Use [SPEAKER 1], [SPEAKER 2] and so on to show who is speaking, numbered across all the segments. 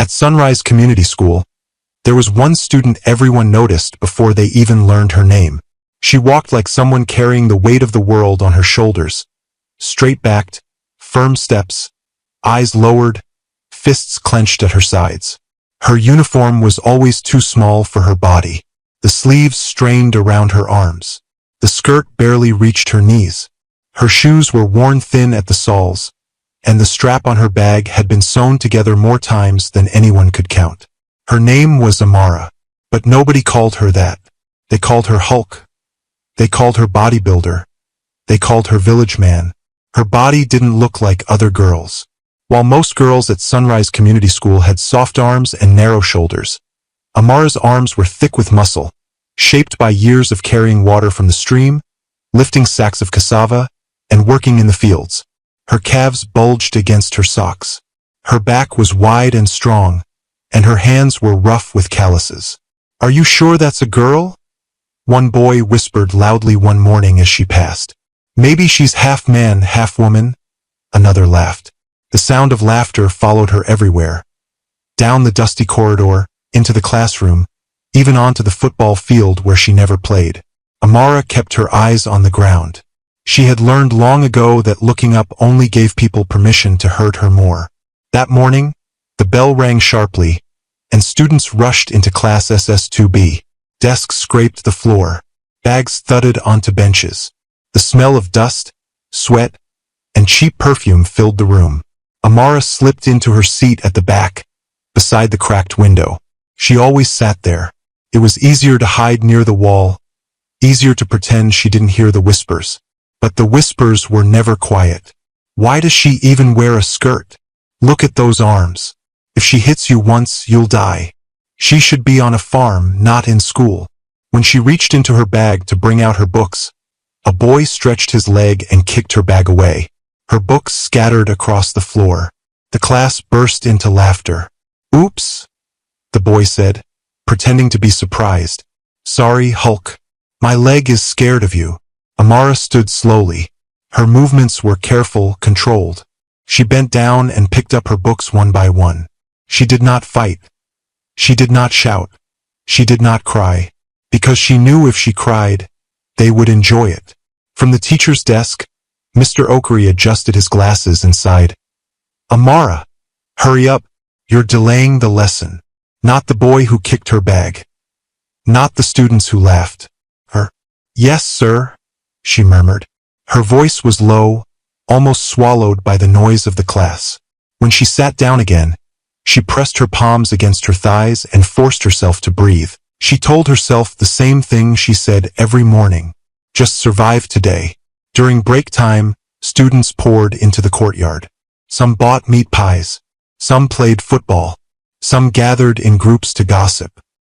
[SPEAKER 1] At Sunrise Community School, there was one student everyone noticed before they even learned her name. She walked like someone carrying the weight of the world on her shoulders. Straight-backed, firm steps, eyes lowered, fists clenched at her sides. Her uniform was always too small for her body. The sleeves strained around her arms. The skirt barely reached her knees. Her shoes were worn thin at the soles, and the strap on her bag had been sewn together more times than anyone could count. Her name was Amara, but nobody called her that. They called her Hulk. They called her bodybuilder. They called her village man. Her body didn't look like other girls. While most girls at Sunrise Community School had soft arms and narrow shoulders, Amara's arms were thick with muscle, shaped by years of carrying water from the stream, lifting sacks of cassava, and working in the fields. Her calves bulged against her socks. Her back was wide and strong, and her hands were rough with calluses. "Are you sure that's a girl?" one boy whispered loudly one morning as she passed. "Maybe she's half man, half woman," another laughed. The sound of laughter followed her everywhere. Down the dusty corridor, into the classroom, even onto the football field where she never played. Amara kept her eyes on the ground. She had learned long ago that looking up only gave people permission to hurt her more. That morning, the bell rang sharply, and students rushed into Class SS2B. Desks scraped the floor. Bags thudded onto benches. The smell of dust, sweat, and cheap perfume filled the room. Amara slipped into her seat at the back, beside the cracked window. She always sat there. It was easier to hide near the wall, easier to pretend she didn't hear the whispers. But the whispers were never quiet. Why does she even wear a skirt? Look at those arms. If she hits you once, you'll die. She should be on a farm, not in school. When she reached into her bag to bring out her books, a boy stretched his leg and kicked her bag away. Her books scattered across the floor. The class burst into laughter. "Oops," the boy said, pretending to be surprised. "Sorry, Hulk. My leg is scared of you." Amara stood slowly. Her movements were careful, controlled. She bent down and picked up her books one by one. She did not fight. She did not shout. She did not cry, because she knew if she cried, they would enjoy it. From the teacher's desk, Mr. Okery adjusted his glasses and sighed. "Amara, hurry up. You're delaying the lesson." Not the boy who kicked her bag. Not the students who laughed. Her. "Yes, sir," she murmured. Her voice was low, almost swallowed by the noise of the class. When she sat down again, she pressed her palms against her thighs and forced herself to breathe. She told herself the same thing she said every morning. Just survive today. During break time, students poured into the courtyard. Some bought meat pies. Some played football. Some gathered in groups to gossip.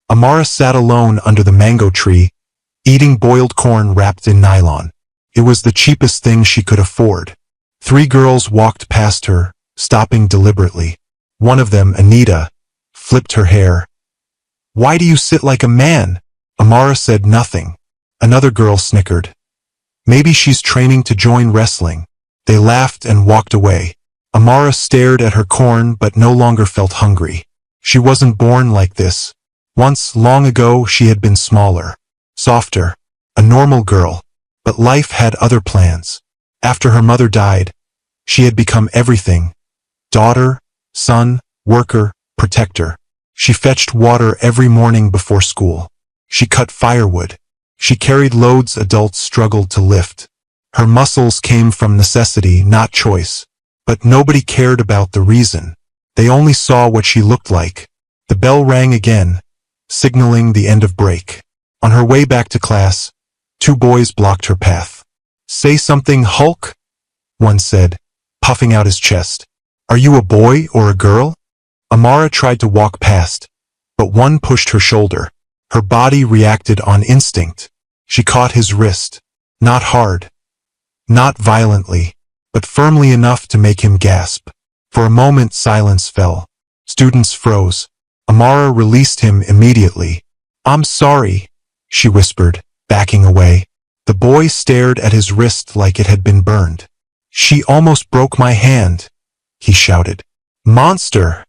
[SPEAKER 1] Amara sat alone under the mango tree, eating boiled corn wrapped in nylon. It was the cheapest thing she could afford. 3 girls walked past her, stopping deliberately. One of them, Anita, flipped her hair. "Why do you sit like a man?" Amara said nothing. Another girl snickered. "Maybe she's training to join wrestling." They laughed and walked away. Amara stared at her corn but no longer felt hungry. She wasn't born like this. Once, long ago, she had been smaller, softer, a normal girl. But life had other plans. After her mother died, she had become everything. Daughter, son, worker, protector. She fetched water every morning before school. She cut firewood. She carried loads adults struggled to lift. Her muscles came from necessity, not choice. But nobody cared about the reason. They only saw what she looked like. The bell rang again, signaling the end of break. On her way back to class, 2 boys blocked her path. "Say something, Hulk," one said, puffing out his chest. "Are you a boy or a girl?" Amara tried to walk past, but one pushed her shoulder. Her body reacted on instinct. She caught his wrist. Not hard. Not violently, but firmly enough to make him gasp. For a moment silence fell. Students froze. Amara released him immediately. "I'm sorry," she whispered, backing away. The boy stared at his wrist like it had been burned. "She almost broke my hand," he shouted. "Monster!"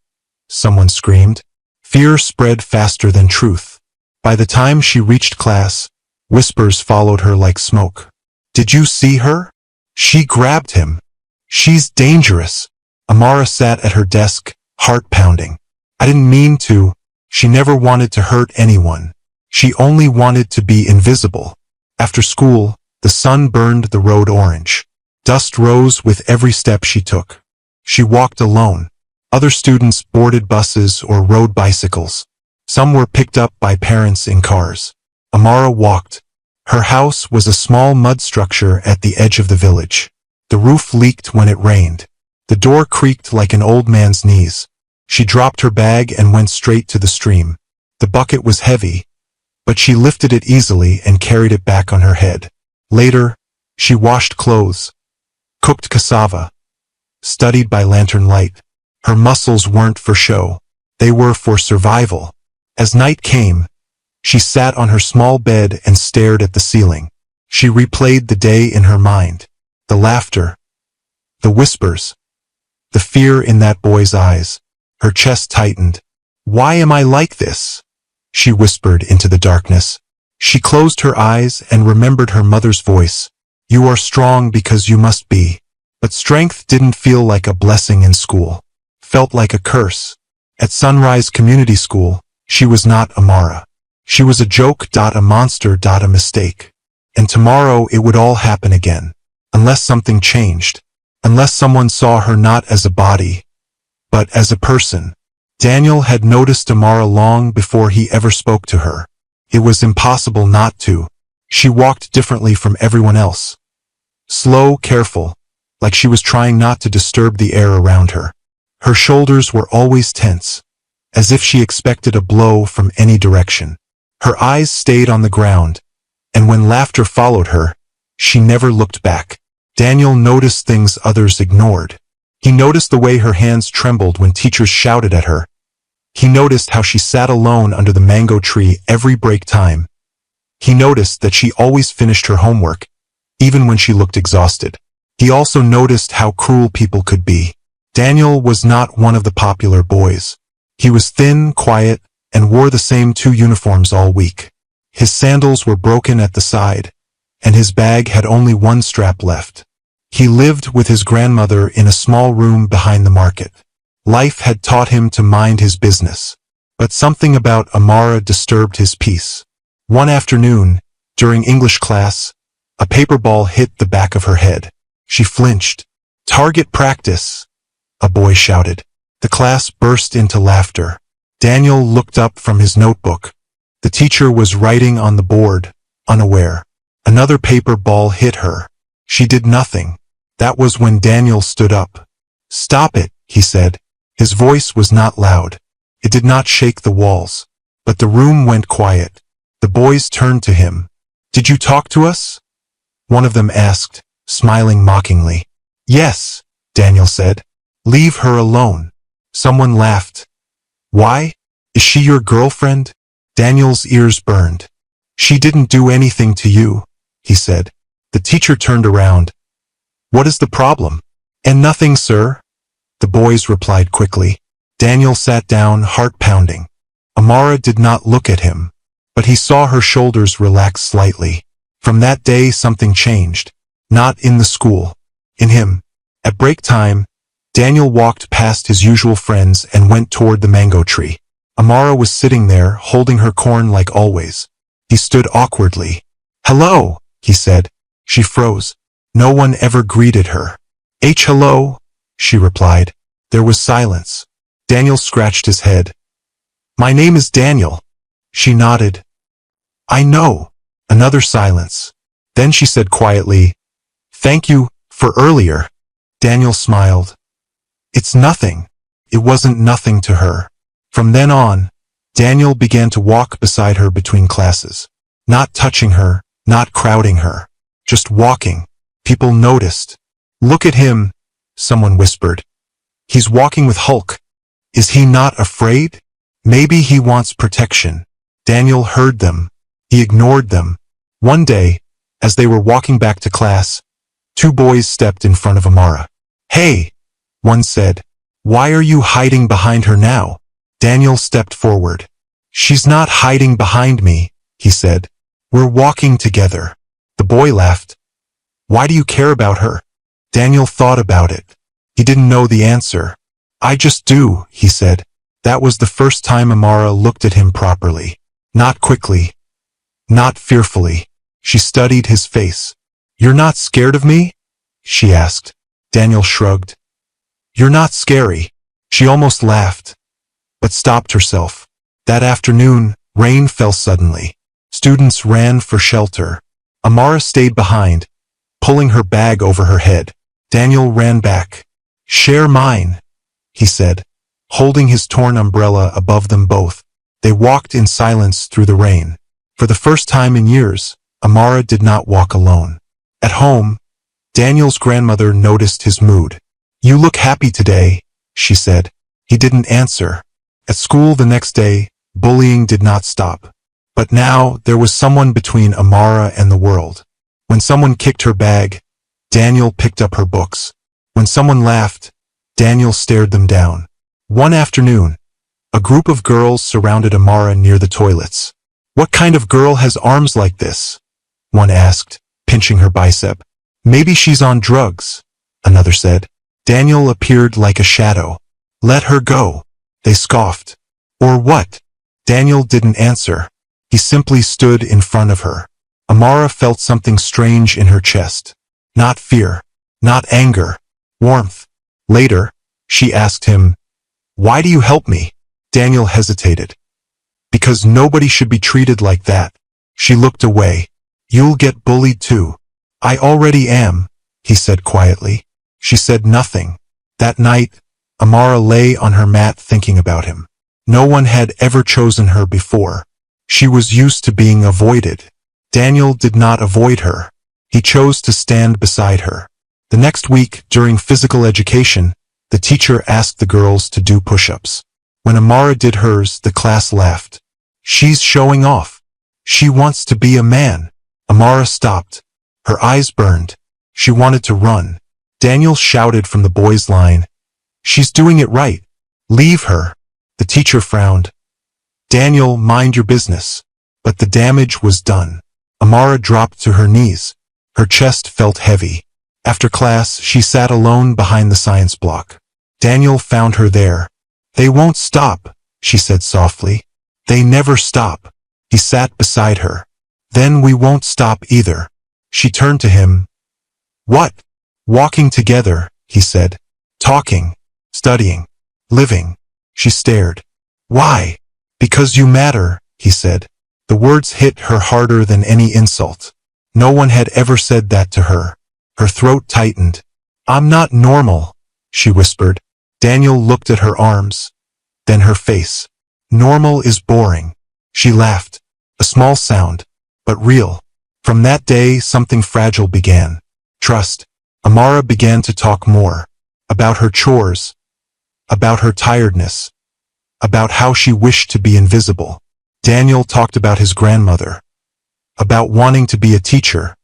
[SPEAKER 1] someone screamed. Fear spread faster than truth. By the time she reached class, whispers followed her like smoke. Did you see her? She grabbed him. She's dangerous. Amara sat at her desk, heart pounding. I didn't mean to. She never wanted to hurt anyone. She only wanted to be invisible. After school, the sun burned the road orange. Dust rose with every step she took. She walked alone. Other students boarded buses or rode bicycles. Some were picked up by parents in cars. Amara walked. Her house was a small mud structure at the edge of the village. The roof leaked when it rained. The door creaked like an old man's knees. She dropped her bag and went straight to the stream. The bucket was heavy, but she lifted it easily and carried it back on her head. Later, she washed clothes, cooked cassava, studied by lantern light. Her muscles weren't for show. They were for survival. As night came, she sat on her small bed and stared at the ceiling. She replayed the day in her mind. The laughter, the whispers, the fear in that boy's eyes. Her chest tightened. Why am I like this? She whispered into the darkness. She closed her eyes and remembered her mother's voice. You are strong because you must be. But strength didn't feel like a blessing in school. Felt like a curse. At Sunrise Community School, she was not Amara. She was a joke, a monster, a mistake. And tomorrow it would all happen again. Unless something changed. Unless someone saw her not as a body, but as a person. Daniel had noticed Amara long before he ever spoke to her. It was impossible not to. She walked differently from everyone else. Slow, careful, like she was trying not to disturb the air around her. Her shoulders were always tense, as if she expected a blow from any direction. Her eyes stayed on the ground, and when laughter followed her, she never looked back. Daniel noticed things others ignored. He noticed the way her hands trembled when teachers shouted at her. He noticed how she sat alone under the mango tree every break time. He noticed that she always finished her homework, even when she looked exhausted. He also noticed how cruel people could be. Daniel was not one of the popular boys. He was thin, quiet, and wore the same 2 uniforms all week. His sandals were broken at the side, and his bag had only 1 strap left. He lived with his grandmother in a small room behind the market. Life had taught him to mind his business, but something about Amara disturbed his peace. One afternoon, during English class, a paper ball hit the back of her head. She flinched. "Target practice," a boy shouted. The class burst into laughter. Daniel looked up from his notebook. The teacher was writing on the board, unaware. Another paper ball hit her. She did nothing. That was when Daniel stood up. "Stop it," he said. His voice was not loud. It did not shake the walls. But the room went quiet. The boys turned to him. "Did you talk to us?" One of them asked, smiling mockingly. "Yes," Daniel said. "Leave her alone." Someone laughed. "Why? Is she your girlfriend?" Daniel's ears burned. "She didn't do anything to you," he said. The teacher turned around. "What is the problem?" "And nothing, sir," the boys replied quickly. Daniel sat down, heart pounding. Amara did not look at him, but he saw her shoulders relax slightly. From that day something changed. Not in the school. In him. At break time, Daniel walked past his usual friends and went toward the mango tree. Amara was sitting there, holding her corn like always. He stood awkwardly. "Hello," he said. She froze. No one ever greeted her. Hello," she replied. There was silence. Daniel scratched his head. "My name is Daniel." She nodded. "I know." Another silence. Then she said quietly, "Thank you for earlier." Daniel smiled. "It's nothing." It wasn't nothing to her. From then on, Daniel began to walk beside her between classes. Not touching her, not crowding her. Just walking. People noticed. "Look at him," someone whispered. "He's walking with Hulk. Is he not afraid? Maybe he wants protection." Daniel heard them. He ignored them. One day, as they were walking back to class, 2 boys stepped in front of Amara. "Hey," one said. Why are you hiding behind her now? Daniel stepped forward. She's not hiding behind me, he said. We're walking together. The boy laughed. Why do you care about her? Daniel thought about it. He didn't know the answer. I just do, he said. That was the first time Amara looked at him properly. Not quickly. Not fearfully. She studied his face. You're not scared of me? She asked. Daniel shrugged. You're not scary. She almost laughed, but stopped herself. That afternoon, rain fell suddenly. Students ran for shelter. Amara stayed behind, pulling her bag over her head. Daniel ran back. Share mine, he said, holding his torn umbrella above them both. They walked in silence through the rain. For the first time in years, Amara did not walk alone. At home, Daniel's grandmother noticed his mood. You look happy today, she said. He didn't answer. At school the next day, bullying did not stop. But now there was someone between Amara and the world. When someone kicked her bag, Daniel picked up her books. When someone laughed, Daniel stared them down. One afternoon, a group of girls surrounded Amara near the toilets. What kind of girl has arms like this? One asked, pinching her bicep. Maybe she's on drugs, another said. Daniel appeared like a shadow. Let her go, they scoffed. Or what? Daniel didn't answer. He simply stood in front of her. Amara felt something strange in her chest. Not fear, not anger, warmth. Later, she asked him, Why do you help me? Daniel hesitated. Because nobody should be treated like that. She looked away. You'll get bullied too. I already am, he said quietly. She said nothing. That night, Amara lay on her mat thinking about him. No one had ever chosen her before. She was used to being avoided. Daniel did not avoid her. He chose to stand beside her. The next week, during physical education, the teacher asked the girls to do push-ups. When Amara did hers, the class laughed. She's showing off. She wants to be a man. Amara stopped. Her eyes burned. She wanted to run. Daniel shouted from the boys' line. She's doing it right. Leave her. The teacher frowned. Daniel, mind your business. But the damage was done. Amara dropped to her knees. Her chest felt heavy. After class, she sat alone behind the science block. Daniel found her there. They won't stop, she said softly. They never stop. He sat beside her. Then we won't stop either. She turned to him. What? Walking together, he said. Talking, studying, living. She stared. Why? Because you matter, he said. The words hit her harder than any insult. No one had ever said that to her. Her throat tightened. I'm not normal, she whispered. Daniel looked at her arms, then her face. Normal is boring. She laughed. A small sound, but real. From that day, something fragile began. Trust. Amara began to talk more. About her chores. About her tiredness. About how she wished to be invisible. Daniel talked about his grandmother. About wanting to be a teacher.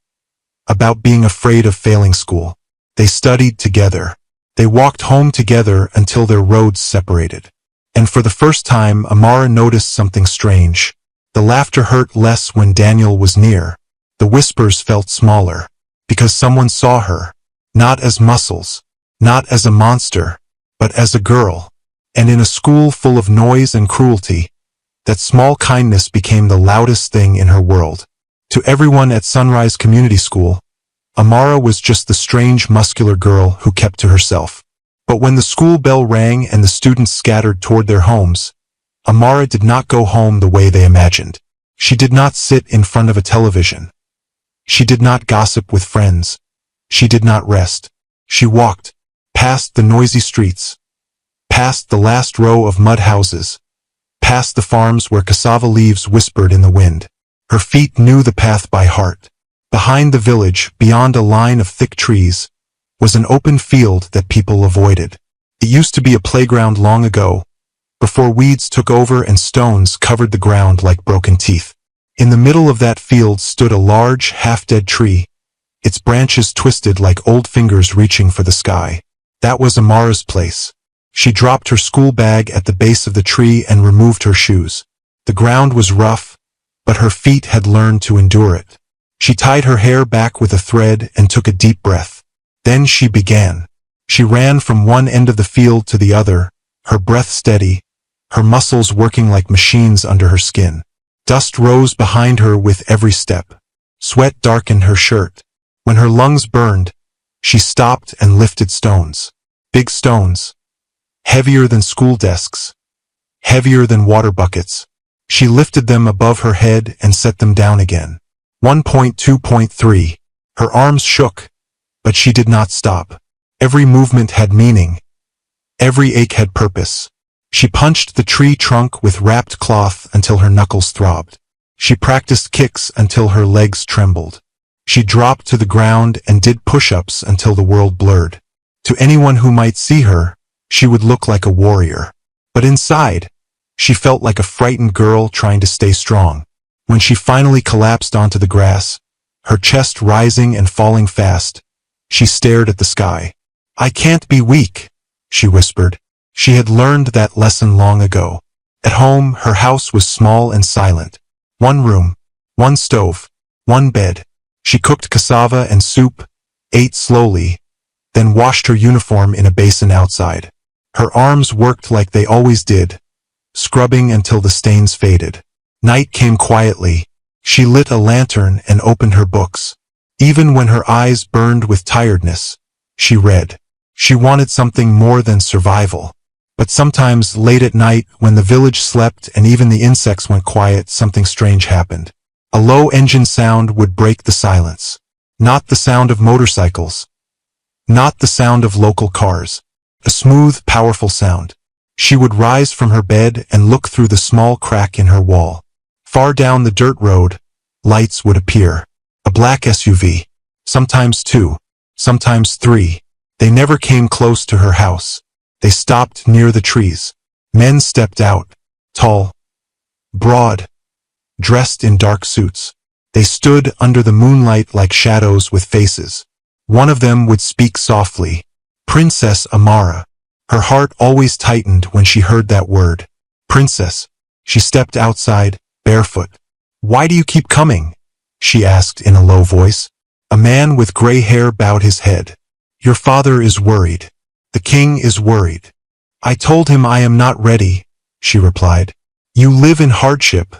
[SPEAKER 1] About being afraid of failing school. They studied together. They walked home together until their roads separated. And for the first time, Amara noticed something strange. The laughter hurt less when Daniel was near. The whispers felt smaller. Because someone saw her. Not as muscles. Not as a monster. But as a girl. And in a school full of noise and cruelty, that small kindness became the loudest thing in her world. To everyone at Sunrise Community School, Amara was just the strange muscular girl who kept to herself. But when the school bell rang and the students scattered toward their homes, Amara did not go home the way they imagined. She did not sit in front of a television. She did not gossip with friends. She did not rest. She walked, past the noisy streets, past the last row of mud houses, past the farms where cassava leaves whispered in the wind. Her feet knew the path by heart. Behind the village, beyond a line of thick trees, was an open field that people avoided. It used to be a playground long ago, before weeds took over and stones covered the ground like broken teeth. In the middle of that field stood a large, half-dead tree, its branches twisted like old fingers reaching for the sky. That was Amara's place. She dropped her school bag at the base of the tree and removed her shoes. The ground was rough, but her feet had learned to endure it. She tied her hair back with a thread and took a deep breath. Then she began. She ran from one end of the field to the other, her breath steady, her muscles working like machines under her skin. Dust rose behind her with every step. Sweat darkened her shirt. When her lungs burned, she stopped and lifted stones. Big stones. Heavier than school desks. Heavier than water buckets. She lifted them above her head and set them down again. 1.2.3. Her arms shook, but she did not stop. Every movement had meaning. Every ache had purpose. She punched the tree trunk with wrapped cloth until her knuckles throbbed. She practiced kicks until her legs trembled. She dropped to the ground and did push-ups until the world blurred. To anyone who might see her, she would look like a warrior. But inside, she felt like a frightened girl trying to stay strong. When she finally collapsed onto the grass, her chest rising and falling fast, she stared at the sky. "I can't be weak," she whispered. She had learned that lesson long ago. At home, her house was small and silent. One room, one stove, one bed. She cooked cassava and soup, ate slowly, then washed her uniform in a basin outside. Her arms worked like they always did, scrubbing until the stains faded. Night came quietly. She lit a lantern and opened her books. Even when her eyes burned with tiredness, she read. She wanted something more than survival. But sometimes, late at night, when the village slept and even the insects went quiet, something strange happened. A low engine sound would break the silence. Not the sound of motorcycles. Not the sound of local cars. A smooth, powerful sound. She would rise from her bed and look through the small crack in her wall. Far down the dirt road, lights would appear. A black SUV. Sometimes two. Sometimes three. They never came close to her house. They stopped near the trees. Men stepped out. Tall. Broad. Dressed in dark suits. They stood under the moonlight like shadows with faces. One of them would speak softly. Princess Amara. Her heart always tightened when she heard that word. Princess. She stepped outside, barefoot. "Why do you keep coming?" she asked in a low voice. A man with gray hair bowed his head. "Your father is worried. The king is worried." "I told him I am not ready," she replied. "You live in hardship,"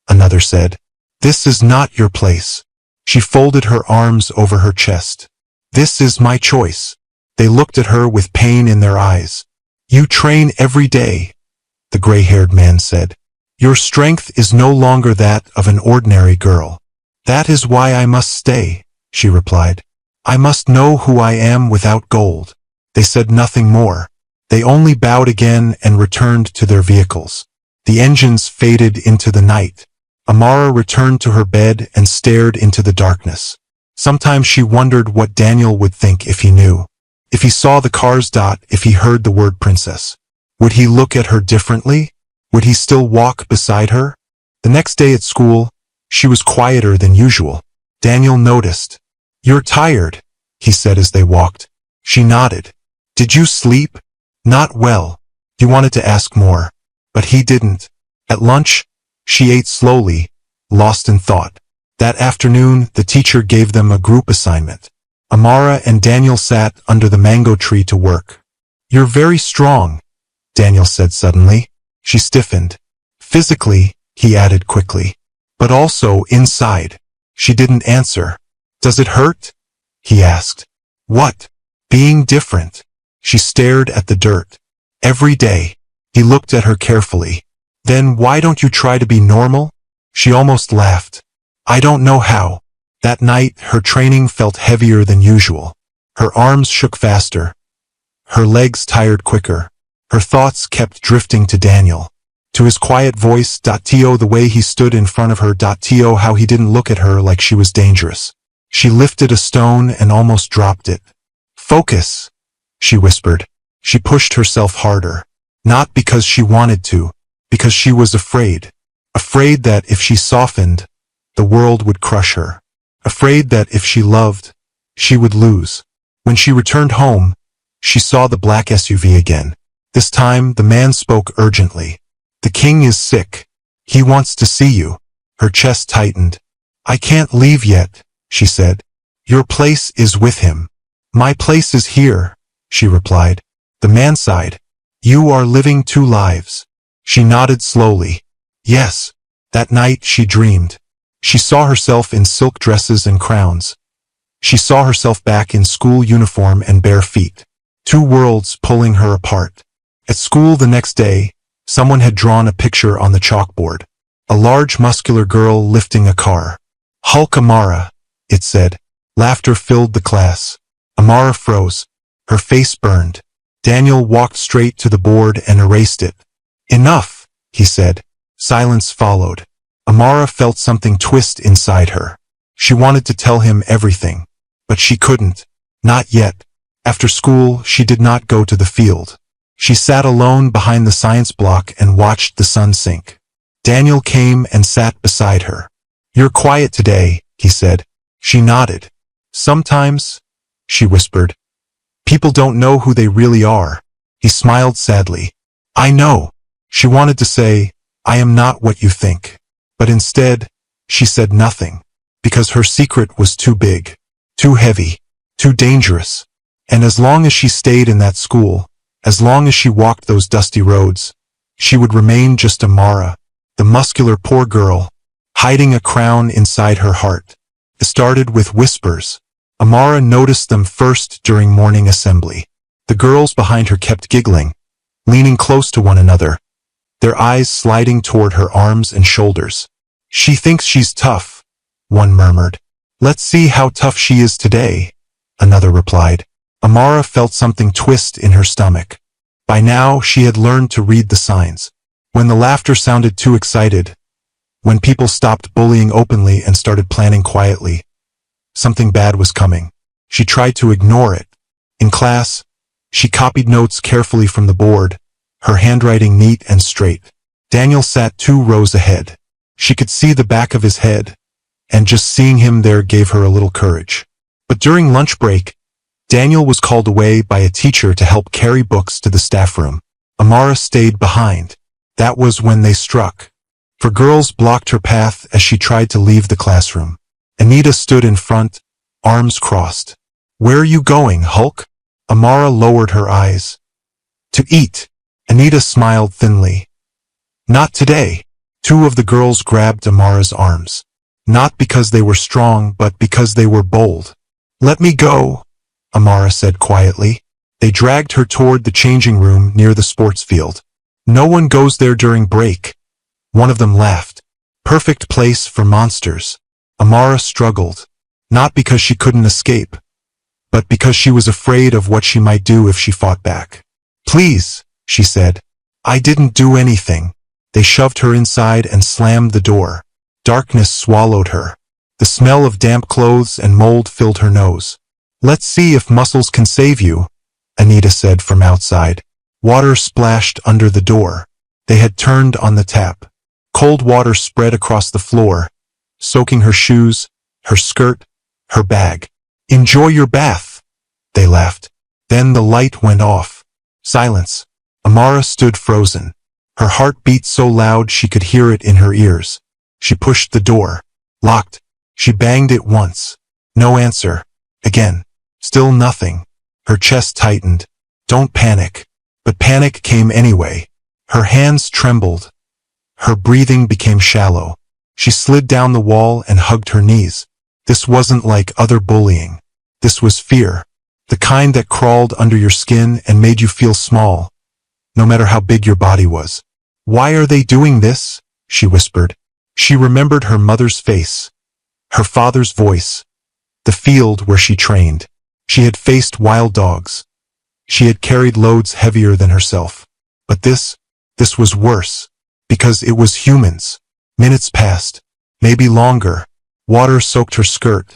[SPEAKER 1] another said. "This is not your place." She folded her arms over her chest. "This is my choice." They looked at her with pain in their eyes. "You train every day," the gray-haired man said. "Your strength is no longer that of an ordinary girl." "That is why I must stay," she replied. "I must know who I am without gold." They said nothing more. They only bowed again and returned to their vehicles. The engines faded into the night. Amara returned to her bed and stared into the darkness. Sometimes she wondered what Daniel would think if he knew. If he saw the cars dot, if he heard the word princess. Would he look at her differently? Would he still walk beside her? The next day at school, she was quieter than usual. Daniel noticed. "You're tired," he said as they walked. She nodded. "Did you sleep?" "Not well." He wanted to ask more, but he didn't. At lunch, she ate slowly, lost in thought. That afternoon, the teacher gave them a group assignment. Amara and Daniel sat under the mango tree to work. "You're very strong," Daniel said suddenly. She stiffened. "Physically," he added quickly, "but also inside." She didn't answer. "Does it hurt?" he asked. "What?" "Being different." She stared at the dirt. "Every day." He looked at her carefully. "Then why don't you try to be normal?" She almost laughed. "I don't know how." That night, her training felt heavier than usual. Her arms shook faster. Her legs tired quicker. Her thoughts kept drifting to Daniel. To his quiet voice, to the way he stood in front of her, to how he didn't look at her like she was dangerous. She lifted a stone and almost dropped it. "Focus," she whispered. She pushed herself harder. Not because she wanted to, because she was afraid. Afraid that if she softened, the world would crush her. Afraid that if she loved, she would lose. When she returned home, she saw the black SUV again. This time, the man spoke urgently. The king is sick. He wants to see you. Her chest tightened. I can't leave yet, she said. Your place is with him. My place is here, she replied. The man sighed. You are living two lives. She nodded slowly. Yes. That night she dreamed. She saw herself in silk dresses and crowns. She saw herself back in school uniform and bare feet. Two worlds pulling her apart. At school the next day, someone had drawn a picture on the chalkboard. A large muscular girl lifting a car. Hulk Amara, it said. Laughter filled the class. Amara froze. Her face burned. Daniel walked straight to the board and erased it. Enough, he said. Silence followed. Amara felt something twist inside her. She wanted to tell him everything. But she couldn't. Not yet. After school, she did not go to the field. She sat alone behind the science block and watched the sun sink. Daniel came and sat beside her. You're quiet today, he said. She nodded. Sometimes, she whispered. People don't know who they really are. He smiled sadly. I know. She wanted to say, I am not what you think. But instead, she said nothing. Because her secret was too big, too heavy, too dangerous. And as long as she stayed in that school, as long as she walked those dusty roads, she would remain just Amara, the muscular poor girl, hiding a crown inside her heart. It started with whispers. Amara noticed them first during morning assembly. The girls behind her kept giggling, leaning close to one another, their eyes sliding toward her arms and shoulders. She thinks she's tough, one murmured. Let's see how tough she is today, another replied. Amara felt something twist in her stomach. By now, she had learned to read the signs. When the laughter sounded too excited, when people stopped bullying openly and started planning quietly, something bad was coming. She tried to ignore it. In class, she copied notes carefully from the board, her handwriting neat and straight. Daniel sat 2 rows ahead. She could see the back of his head, and just seeing him there gave her a little courage. But during lunch break, Daniel was called away by a teacher to help carry books to the staff room. Amara stayed behind. That was when they struck. For girls blocked her path as she tried to leave the classroom. Anita stood in front, arms crossed. Where are you going, Hulk? Amara lowered her eyes. To eat. Anita smiled thinly. Not today. 2 of the girls grabbed Amara's arms. Not because they were strong, but because they were bold. Let me go, Amara said quietly. They dragged her toward the changing room near the sports field. No one goes there during break. One of them laughed. Perfect place for monsters. Amara struggled. Not because she couldn't escape, but because she was afraid of what she might do if she fought back. Please, she said. I didn't do anything. They shoved her inside and slammed the door. Darkness swallowed her. The smell of damp clothes and mold filled her nose. Let's see if muscles can save you, Anita said from outside. Water splashed under the door. They had turned on the tap. Cold water spread across the floor, soaking her shoes, her skirt, her bag. Enjoy your bath, they laughed. Then the light went off. Silence. Amara stood frozen. Her heart beat so loud she could hear it in her ears. She pushed the door. Locked. She banged it once. No answer. Again. Still nothing. Her chest tightened. Don't panic. But panic came anyway. Her hands trembled. Her breathing became shallow. She slid down the wall and hugged her knees. This wasn't like other bullying. This was fear. The kind that crawled under your skin and made you feel small, no matter how big your body was. Why are they doing this? She whispered. She remembered her mother's face, her father's voice, the field where she trained. She had faced wild dogs. She had carried loads heavier than herself. But this was worse, because it was humans. Minutes passed, maybe longer. Water soaked her skirt.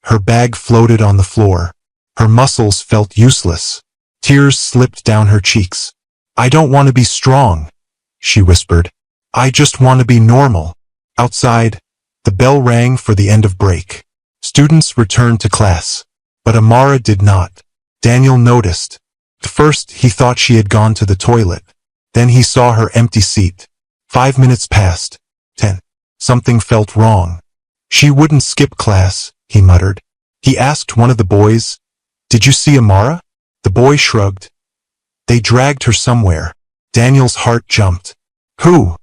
[SPEAKER 1] Her bag floated on the floor. Her muscles felt useless. Tears slipped down her cheeks. I don't want to be strong, she whispered. I just want to be normal. Outside, the bell rang for the end of break. Students returned to class. But Amara did not. Daniel noticed. At first, he thought she had gone to the toilet. Then he saw her empty seat. 5 minutes passed. 10. Something felt wrong. She wouldn't skip class, he muttered. He asked one of the boys, "Did you see Amara?" The boy shrugged. "They dragged her somewhere." Daniel's heart jumped. "Who?"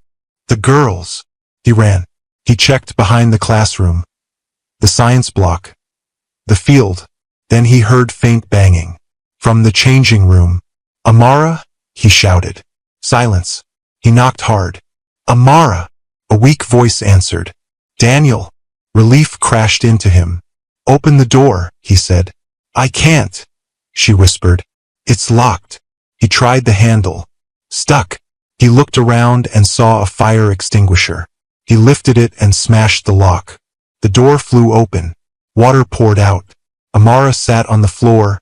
[SPEAKER 1] "The girls." He ran. He checked behind the classroom, the science block, the field. Then he heard faint banging. From the changing room. "Amara?" he shouted. Silence. He knocked hard. "Amara!" A weak voice answered. "Daniel." Relief crashed into him. "Open the door," he said. "I can't," she whispered. "It's locked." He tried the handle. Stuck. He looked around and saw a fire extinguisher. He lifted it and smashed the lock. The door flew open. Water poured out. Amara sat on the floor,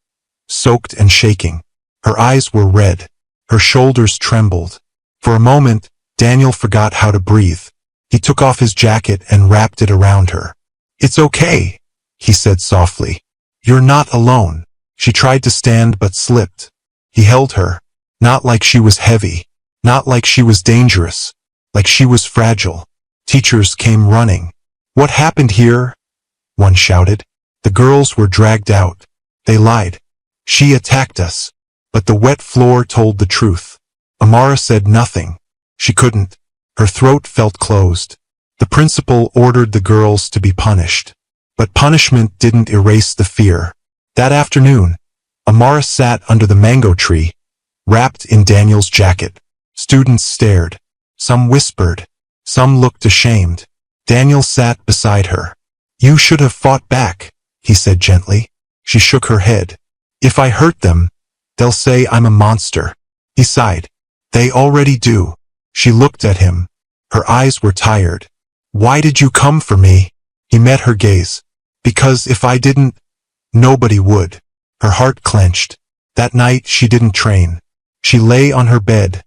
[SPEAKER 1] soaked and shaking. Her eyes were red. Her shoulders trembled. For a moment, Daniel forgot how to breathe. He took off his jacket and wrapped it around her. "It's okay," he said softly. "You're not alone." She tried to stand but slipped. He held her. Not like she was heavy. Not like she was dangerous. Like she was fragile. Teachers came running. "What happened here?" one shouted. "The girls were dragged out. They lied. She attacked us." But the wet floor told the truth. Amara said nothing. She couldn't. Her throat felt closed. The principal ordered the girls to be punished. But punishment didn't erase the fear. That afternoon, Amara sat under the mango tree, wrapped in Daniel's jacket. Students stared. Some whispered. Some looked ashamed. Daniel sat beside her. "You should have fought back," he said gently. She shook her head. "If I hurt them, they'll say I'm a monster." He sighed. "They already do." She looked at him. Her eyes were tired. "Why did you come for me?" He met her gaze. "Because if I didn't, nobody would." Her heart clenched. That night she didn't train. She lay on her bed,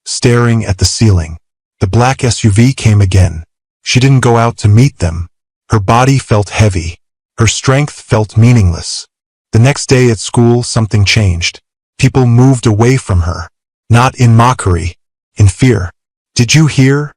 [SPEAKER 1] staring at the ceiling. The black SUV came again. She didn't go out to meet them. Her body felt heavy. Her strength felt meaningless. The next day at school something changed. People moved away from her. Not in mockery, in fear. "Did you hear?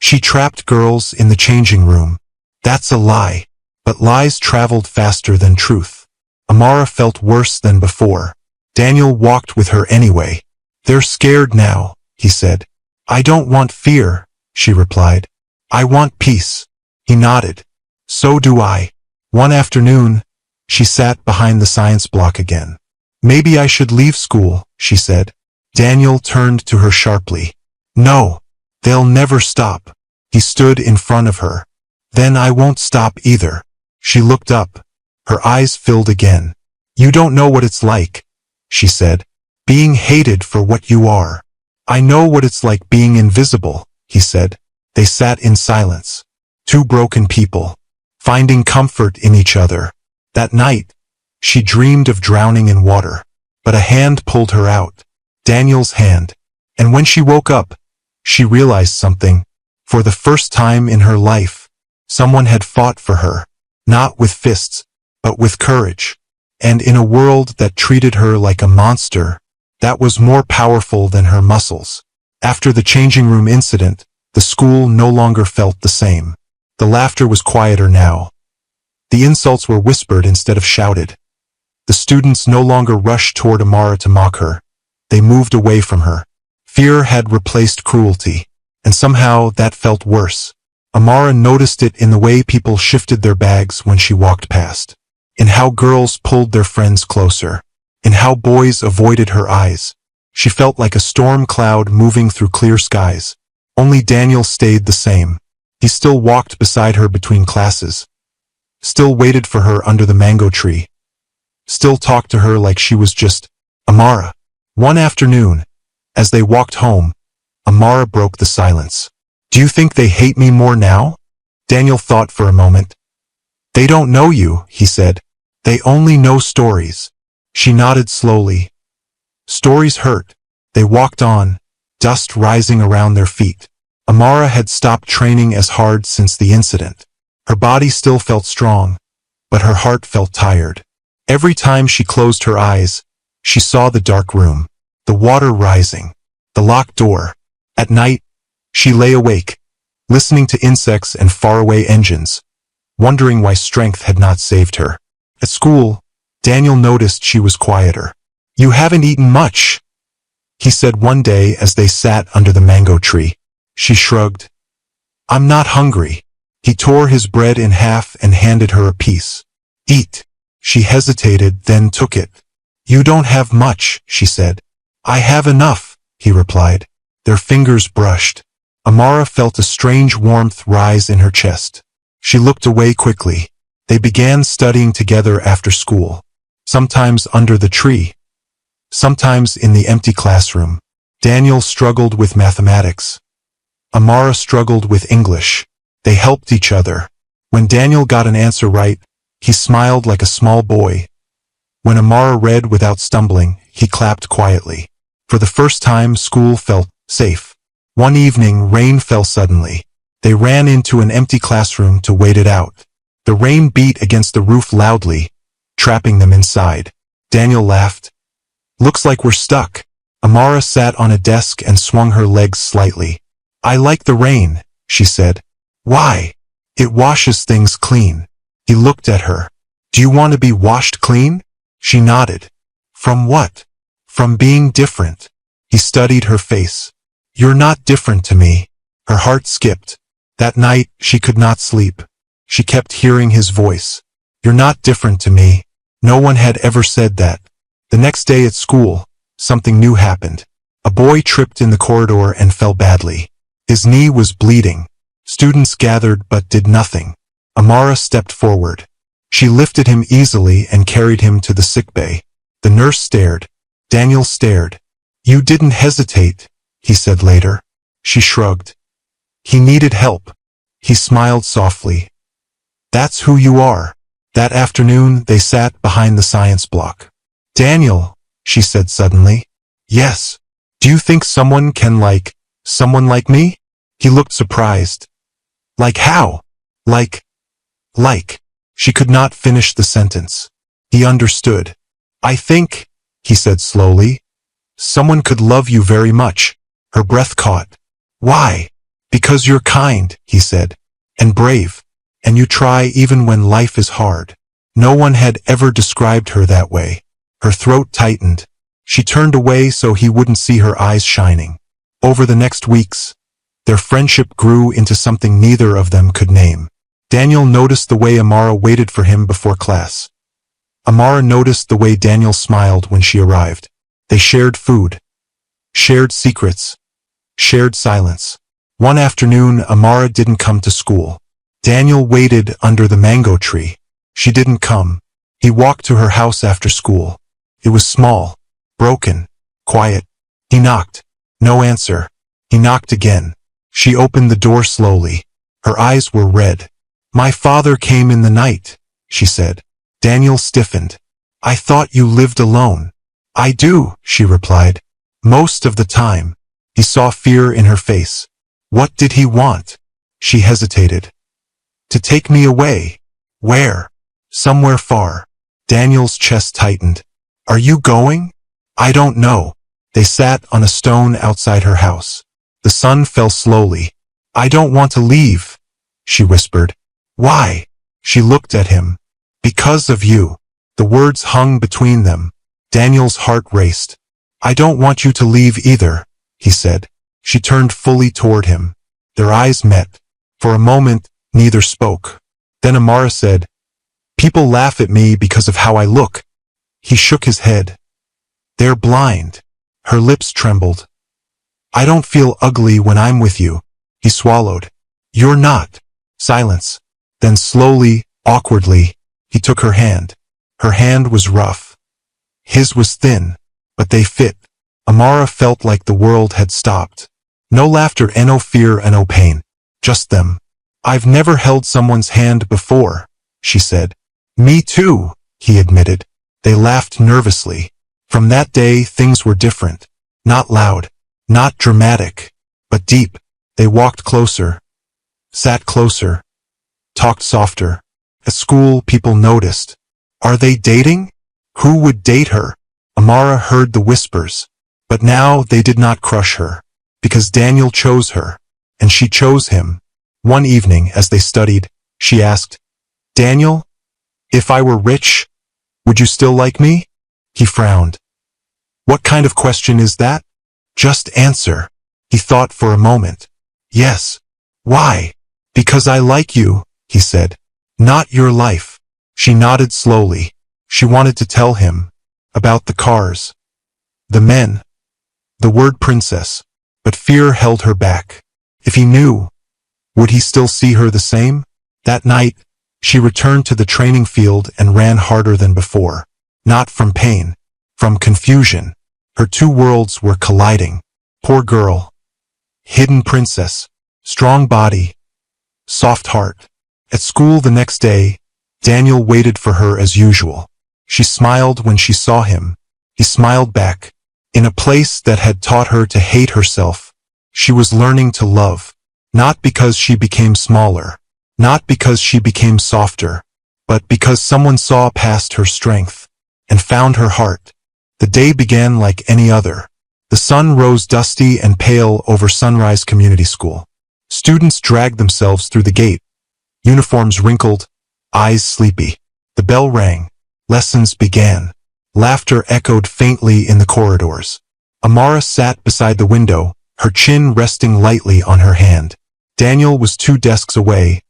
[SPEAKER 1] She trapped girls in the changing room." That's a lie. But lies traveled faster than truth. Amara felt worse than before. Daniel walked with her anyway. "They're scared now," he said. "I don't want fear," she replied. "I want peace." He nodded. "So do I." One afternoon, she sat behind the science block again. "Maybe I should leave school," she said. Daniel turned to her sharply. "No, they'll never stop." He stood in front of her. "Then I won't stop either." She looked up. Her eyes filled again. "You don't know what it's like," she said. "Being hated for what you are." "I know what it's like being invisible," he said. They sat in silence. Two broken people, finding comfort in each other. That night, she dreamed of drowning in water. But a hand pulled her out. Daniel's hand. And when she woke up, she realized something. For the first time in her life, someone had fought for her. Not with fists, but with courage. And in a world that treated her like a monster, that was more powerful than her muscles. After the changing room incident, the school no longer felt the same. The laughter was quieter now. The insults were whispered instead of shouted. The students no longer rushed toward Amara to mock her. They moved away from her. Fear had replaced cruelty, and somehow that felt worse. Amara noticed it in the way people shifted their bags when she walked past, in how girls pulled their friends closer, in how boys avoided her eyes. She felt like a storm cloud moving through clear skies. Only Daniel stayed the same. He still walked beside her between classes, still waited for her under the mango tree, still talked to her like she was just Amara. One afternoon, as they walked home, Amara broke the silence. "Do you think they hate me more now?" Daniel thought for a moment. "They don't know you," he said. "They only know stories." She nodded slowly. Stories hurt. They walked on, dust rising around their feet. Amara had stopped training as hard since the incident. Her body still felt strong, but her heart felt tired. Every time she closed her eyes, She saw the dark room, the water rising, the locked door. At night, she lay awake, listening to insects and faraway engines, wondering why strength had not saved her. At school, Daniel noticed she was quieter. "You haven't eaten much," he said one day as they sat under the mango tree. She shrugged. "I'm not hungry." He tore his bread in half and handed her a piece. "Eat." She hesitated, then took it. "You don't have much," she said. "I have enough," he replied. Their fingers brushed. Amara felt a strange warmth rise in her chest. She looked away quickly. They began studying together after school, sometimes under the tree, sometimes in the empty classroom. Daniel struggled with mathematics. Amara struggled with English. They helped each other. When Daniel got an answer right, he smiled like a small boy. When Amara read without stumbling, he clapped quietly. For the first time, school felt safe. One evening, rain fell suddenly. They ran into an empty classroom to wait it out. The rain beat against the roof loudly, trapping them inside. Daniel laughed. "Looks like we're stuck." Amara sat on a desk and swung her legs slightly. "I like the rain," she said. "Why?" "It washes things clean." He looked at her. "Do you want to be washed clean?" She nodded. "From what?" "From being different." He studied her face. "You're not different to me." Her heart skipped. That night, she could not sleep. She kept hearing his voice. "You're not different to me." No one had ever said that. The next day at school, something new happened. A boy tripped in the corridor and fell badly. His knee was bleeding. Students gathered but did nothing. Amara stepped forward. She lifted him easily and carried him to the sickbay. The nurse stared. Daniel stared. "You didn't hesitate," he said later. She shrugged. "He needed help." He smiled softly. "That's who you are." That afternoon, they sat behind the science block. "Daniel," she said suddenly. "Yes. Do you think someone can like someone like me?" He looked surprised. "Like how?" Like. She could not finish the sentence. He understood. "I think," he said slowly, "someone could love you very much." Her breath caught. "Why?" "Because you're kind," he said, "and brave, and you try even when life is hard." No one had ever described her that way. Her throat tightened. She turned away so he wouldn't see her eyes shining. Over the next weeks, their friendship grew into something neither of them could name. Daniel noticed the way Amara waited for him before class. Amara noticed the way Daniel smiled when she arrived. They shared food, shared secrets, shared silence. One afternoon, Amara didn't come to school. Daniel waited under the mango tree. She didn't come. He walked to her house after school. It was small, broken, quiet. He knocked. No answer. He knocked again. She opened the door slowly. Her eyes were red. "My father came in the night," she said. Daniel stiffened. "I thought you lived alone." "I do," she replied. "Most of the time." He saw fear in her face. "What did he want?" She hesitated. "To take me away." "Where?" "Somewhere far." Daniel's chest tightened. "Are you going?" "I don't know." They sat on a stone outside her house. The sun fell slowly. "I don't want to leave," she whispered. "Why?" She looked at him. "Because of you." The words hung between them. Daniel's heart raced. "I don't want you to leave either," he said. She turned fully toward him. Their eyes met. For a moment, neither spoke. Then Amara said, "People laugh at me because of how I look." He shook his head. "They're blind." Her lips trembled. "I don't feel ugly when I'm with you." He swallowed. "You're not." Silence. Then slowly, awkwardly, he took her hand. Her hand was rough. His was thin, but they fit. Amara felt like the world had stopped. No laughter and no fear and no pain. Just them. "I've never held someone's hand before," she said. "Me too," he admitted. They laughed nervously. From that day, things were different. Not loud, not dramatic, but deep. They walked closer, sat closer, talked softer. At school, people noticed. Are they dating? Who would date her? Amara heard the whispers, but now they did not crush her, because Daniel chose her, and she chose him. One evening, as they studied, she asked, "Daniel, if I were rich, would you still like me?" He frowned. "What kind of question is that? Just answer." He thought for a moment. "Yes." "Why?" "Because I like you," he said. "Not your life." She nodded slowly. She wanted to tell him about the cars, the men, the word princess, but fear held her back. If he knew, would he still see her the same? That night, she returned to the training field and ran harder than before. Not from pain, from confusion. Her two worlds were colliding. Poor girl. Hidden princess. Strong body. Soft heart. At school the next day, Daniel waited for her as usual. She smiled when she saw him. He smiled back. In a place that had taught her to hate herself, she was learning to love. Not because she became smaller, not because she became softer, but because someone saw past her strength and found her heart. The day began like any other. The sun rose dusty and pale over Sunrise Community School. Students dragged themselves through the gate, uniforms wrinkled, eyes sleepy. The bell rang. Lessons began. Laughter echoed faintly in the corridors. Amara sat beside the window, her chin resting lightly on her hand. Daniel was 2 desks away,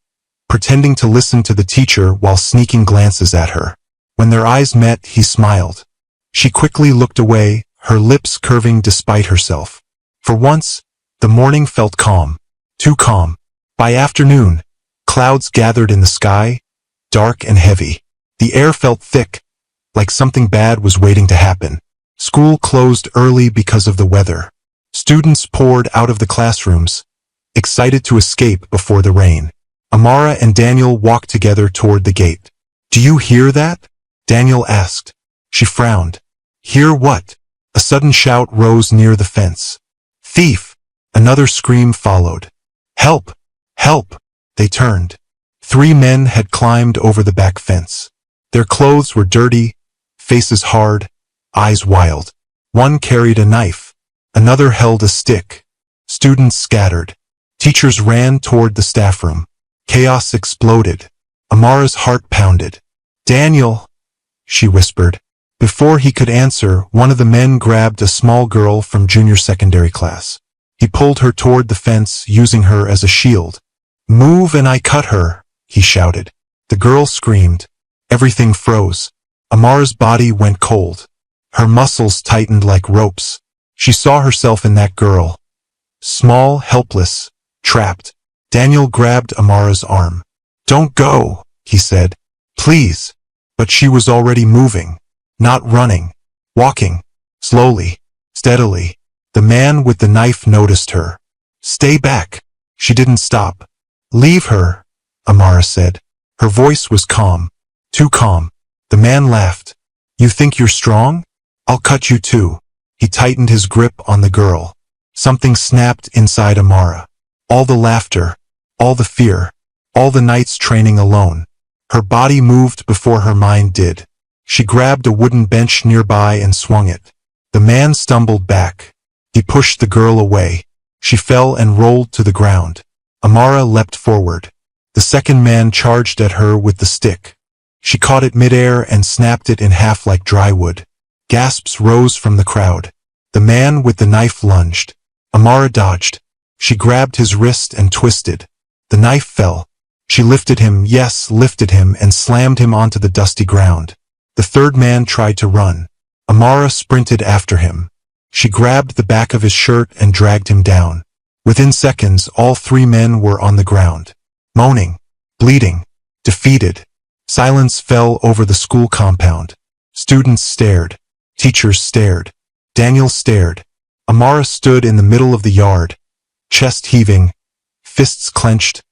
[SPEAKER 1] pretending to listen to the teacher while sneaking glances at her. When their eyes met, he smiled. She quickly looked away, her lips curving despite herself. For once, the morning felt calm. Too calm. By afternoon, clouds gathered in the sky, dark and heavy. The air felt thick, like something bad was waiting to happen. School closed early because of the weather. Students poured out of the classrooms, excited to escape before the rain. Amara and Daniel walked together toward the gate. "Do you hear that?" Daniel asked. She frowned. "Hear what?" A sudden shout rose near the fence. "Thief!" Another scream followed. "Help! Help!" They turned. 3 men had climbed over the back fence. Their clothes were dirty, faces hard, eyes wild. One carried a knife. Another held a stick. Students scattered. Teachers ran toward the staff room. Chaos exploded. Amara's heart pounded. "Daniel," she whispered. Before he could answer, one of the men grabbed a small girl from junior secondary class. He pulled her toward the fence, using her as a shield. "Move and I cut her," he shouted. The girl screamed. Everything froze. Amara's body went cold. Her muscles tightened like ropes. She saw herself in that girl. Small, helpless, trapped. Daniel grabbed Amara's arm. "Don't go," he said. "Please." But she was already moving. Not running. Walking. Slowly. Steadily. The man with the knife noticed her. "Stay back." She didn't stop. "Leave her," Amara said. Her voice was calm. Too calm. The man laughed. "You think you're strong? I'll cut you too." He tightened his grip on the girl. Something snapped inside Amara. All the laughter, all the fear, all the nights training alone. Her body moved before her mind did. She grabbed a wooden bench nearby and swung it. The man stumbled back. He pushed the girl away. She fell and rolled to the ground. Amara leapt forward. The second man charged at her with the stick. She caught it midair and snapped it in half like dry wood. Gasps rose from the crowd. The man with the knife lunged. Amara dodged. She grabbed his wrist and twisted. The knife fell. She lifted him, yes, lifted him, and slammed him onto the dusty ground. The third man tried to run. Amara sprinted after him. She grabbed the back of his shirt and dragged him down. Within seconds, all 3 men were on the ground. Moaning. Bleeding. Defeated. Silence fell over the school compound. Students stared. Teachers stared. Daniel stared. Amara stood in the middle of the yard, chest heaving, fists clenched,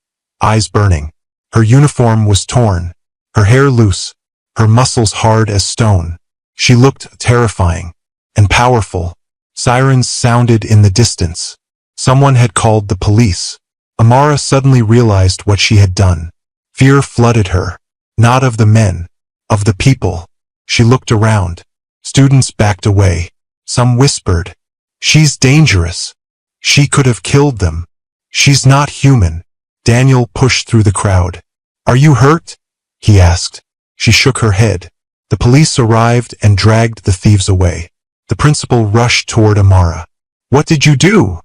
[SPEAKER 1] eyes burning. Her uniform was torn, her hair loose, her muscles hard as stone. She looked terrifying and powerful. Sirens sounded in the distance. Someone had called the police. Amara suddenly realized what she had done. Fear flooded her. Not of the men, of the people. She looked around. Students backed away. Some whispered, "She's dangerous. She could have killed them. She's not human." Daniel pushed through the crowd. "Are you hurt?" he asked. She shook her head. The police arrived and dragged the thieves away. The principal rushed toward Amara. "What did you do?"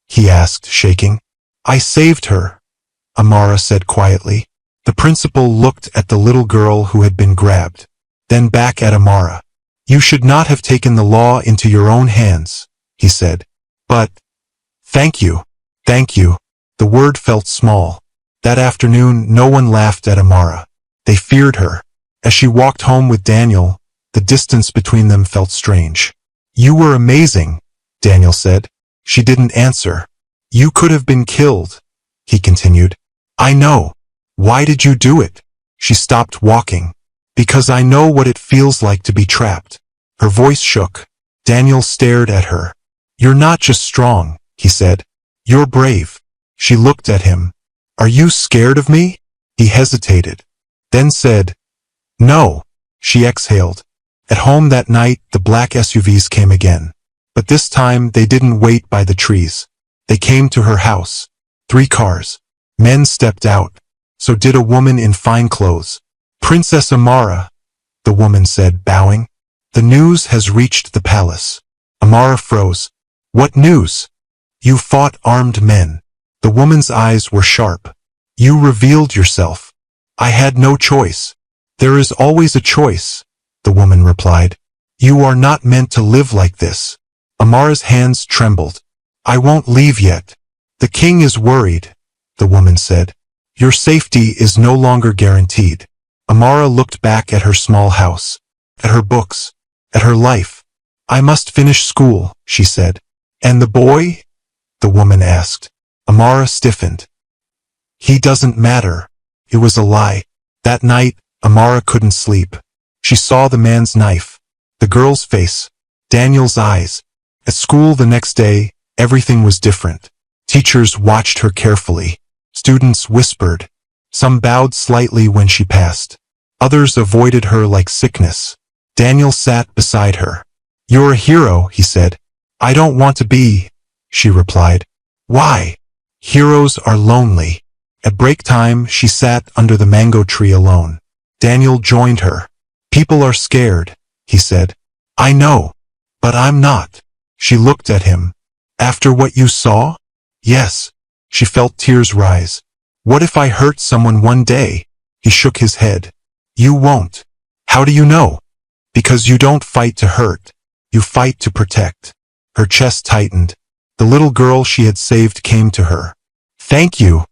[SPEAKER 1] he asked, shaking. "I saved her," Amara said quietly. The principal looked at the little girl who had been grabbed, then back at Amara. "You should not have taken the law into your own hands," he said. "But, thank you." The word felt small. That afternoon, no one laughed at Amara. They feared her. As she walked home with Daniel, the distance between them felt strange. "You were amazing," Daniel said. She didn't answer. "You could have been killed," he continued. "I know. Why did you do it?" She stopped walking. "Because I know what it feels like to be trapped." Her voice shook. Daniel stared at her. "You're not just strong," he said. "You're brave." She looked at him. "Are you scared of me?" He hesitated, then said, "No." She exhaled. At home that night, the black SUVs came again. But this time, they didn't wait by the trees. They came to her house. 3 cars. Men stepped out. So did a woman in fine clothes. "Princess Amara," the woman said, bowing. "The news has reached the palace." Amara froze. "What news?" "You fought armed men." The woman's eyes were sharp. "You revealed yourself." "I had no choice." "There is always a choice," the woman replied. "You are not meant to live like this." Amara's hands trembled. "I won't leave yet." "The king is worried," the woman said. "Your safety is no longer guaranteed." Amara looked back at her small house, at her books, at her life. "I must finish school," she said. "And the boy?" the woman asked. Amara stiffened. "He doesn't matter." It was a lie. That night, Amara couldn't sleep. She saw the man's knife, the girl's face, Daniel's eyes. At school the next day, everything was different. Teachers watched her carefully. Students whispered. Some bowed slightly when she passed. Others avoided her like sickness. Daniel sat beside her. "You're a hero," he said. "I don't want to be," she replied. "Why?" "Heroes are lonely." At break time, she sat under the mango tree alone. Daniel joined her. "People are scared," he said. "I know, but I'm not." She looked at him. "After what you saw?" "Yes." She felt tears rise. "What if I hurt someone one day?" He shook his head. "You won't." "How do you know?" "Because you don't fight to hurt. You fight to protect." Her chest tightened. The little girl she had saved came to her. "Thank you,"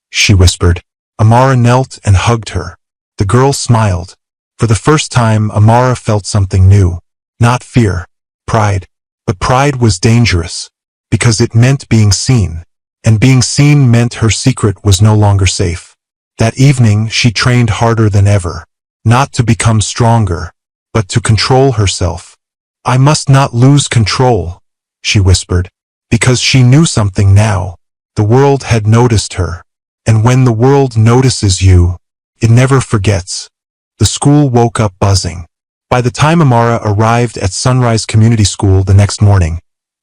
[SPEAKER 1] she whispered. Amara knelt and hugged her. The girl smiled. For the first time, Amara felt something new. Not fear, pride. But pride was dangerous, because it meant being seen. And being seen meant her secret was no longer safe. That evening, she trained harder than ever. Not to become stronger, but to control herself. "I must not lose control," she whispered. Because she knew something now. The world had noticed her. And when the world notices you, it never forgets. The school woke up buzzing. By the time Amara arrived at Sunrise Community School the next morning,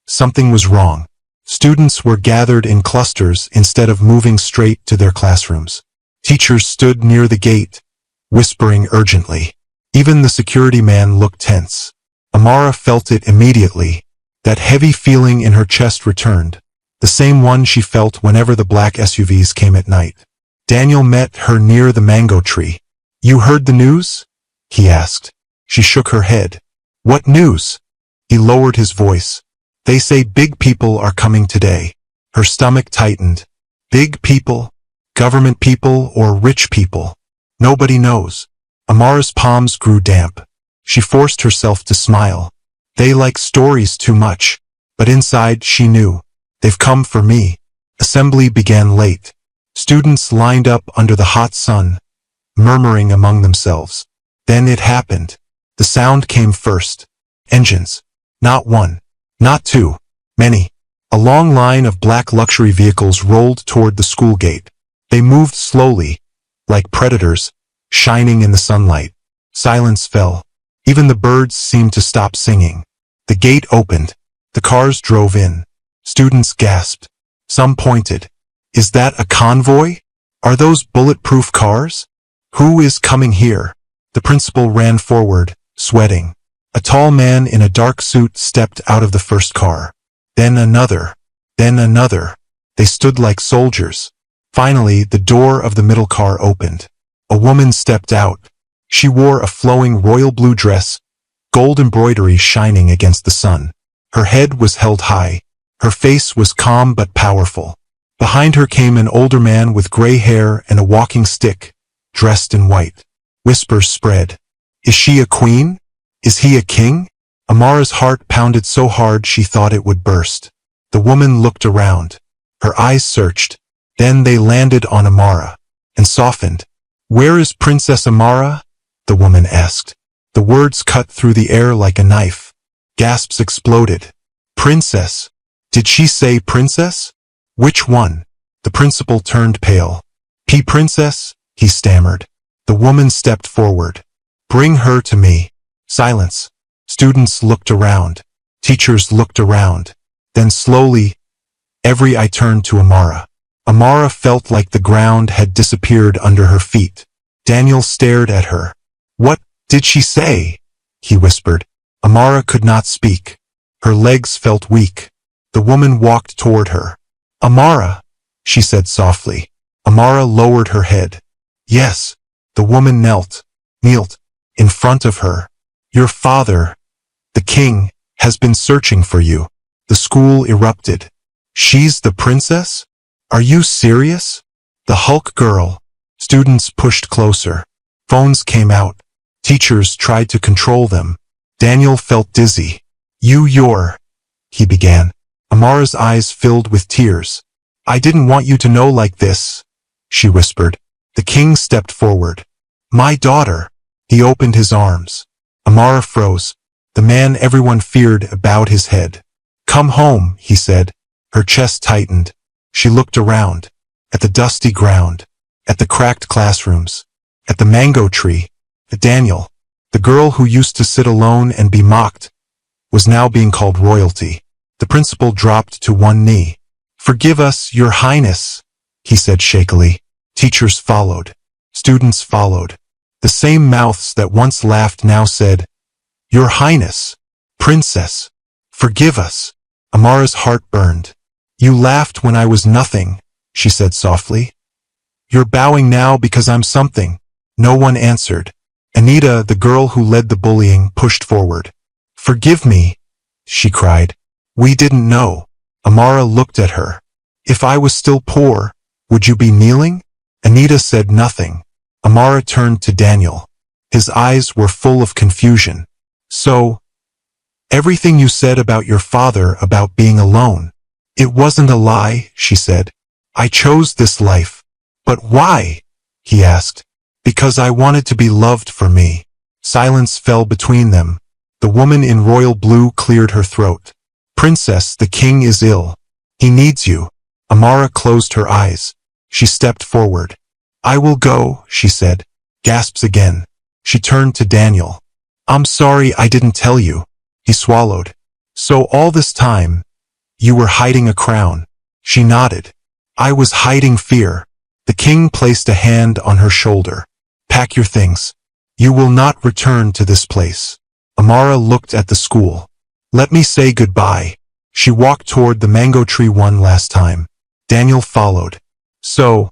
[SPEAKER 1] something was wrong. Students were gathered in clusters instead of moving straight to their classrooms. Teachers stood near the gate, whispering urgently. Even the security man looked tense. Amara felt it immediately. That heavy feeling in her chest returned, the same one she felt whenever the black SUVs came at night. Daniel met her near the mango tree. "You heard the news?" he asked. She shook her head. "What news?" He lowered his voice. "They say big people are coming today." Her stomach tightened. Big people? Government people or rich people? Nobody knows. Amara's palms grew damp. She forced herself to smile. They like stories too much. But inside she knew. They've come for me. Assembly began late. Students lined up under the hot sun, murmuring among themselves. Then it happened. The sound came first. Engines. Not one. Not two. Many. A long line of black luxury vehicles rolled toward the school gate. They moved slowly, like predators, shining in the sunlight. Silence fell. Even the birds seemed to stop singing. The gate opened. The cars drove in. Students gasped. Some pointed. Is that a convoy? Are those bulletproof cars? Who is coming here? The principal ran forward, sweating. A tall man in a dark suit stepped out of the first car. Then another. Then another. They stood like soldiers. Finally, the door of the middle car opened. A woman stepped out. She wore a flowing royal blue dress, gold embroidery shining against the sun. Her head was held high. Her face was calm but powerful. Behind her came an older man with gray hair and a walking stick, dressed in white. Whispers spread. Is she a queen? Is he a king? Amara's heart pounded so hard she thought it would burst. The woman looked around. Her eyes searched. Then they landed on Amara and softened. Where is Princess Amara? The woman asked. The words cut through the air like a knife. Gasps exploded. Princess. Did she say princess? Which one? The principal turned pale. Princess, he stammered. The woman stepped forward. Bring her to me. Silence. Students looked around. Teachers looked around. Then slowly, every eye turned to Amara. Amara felt like the ground had disappeared under her feet. Daniel stared at her. What did she say? He whispered. Amara could not speak. Her legs felt weak. The woman walked toward her. Amara, she said softly. Amara lowered her head. Yes. The woman knelt in front of her. Your father, the king, has been searching for you. The school erupted. She's the princess? Are you serious? The Hulk girl. Students pushed closer. Phones came out. Teachers tried to control them. Daniel felt dizzy. He began. Amara's eyes filled with tears. I didn't want you to know like this, she whispered. The king stepped forward. My daughter. He opened his arms. Amara froze. The man everyone feared bowed his head. Come home, he said. Her chest tightened. She looked around. At the dusty ground. At the cracked classrooms. At the mango tree. Daniel, the girl who used to sit alone and be mocked, was now being called royalty. The principal dropped to one knee. Forgive us, Your Highness, he said shakily. Teachers followed. Students followed. The same mouths that once laughed now said, Your Highness, Princess, forgive us. Amara's heart burned. You laughed when I was nothing, she said softly. You're bowing now because I'm something. No one answered. Anita, the girl who led the bullying, pushed forward. Forgive me, she cried. We didn't know. Amara looked at her. If I was still poor, would you be kneeling? Anita said nothing. Amara turned to Daniel. His eyes were full of confusion. So, everything you said about your father, about being alone, it wasn't a lie, she said. I chose this life. But why? He asked. Because I wanted to be loved for me. Silence fell between them. The woman in royal blue cleared her throat. Princess, the king is ill. He needs you. Amara closed her eyes. She stepped forward. I will go, she said. Gasps again. She turned to Daniel. I'm sorry I didn't tell you. He swallowed. So all this time, you were hiding a crown. She nodded. I was hiding fear. The king placed a hand on her shoulder. Pack your things. You will not return to this place. Amara looked at the school. Let me say goodbye. She walked toward the mango tree one last time. Daniel followed. So,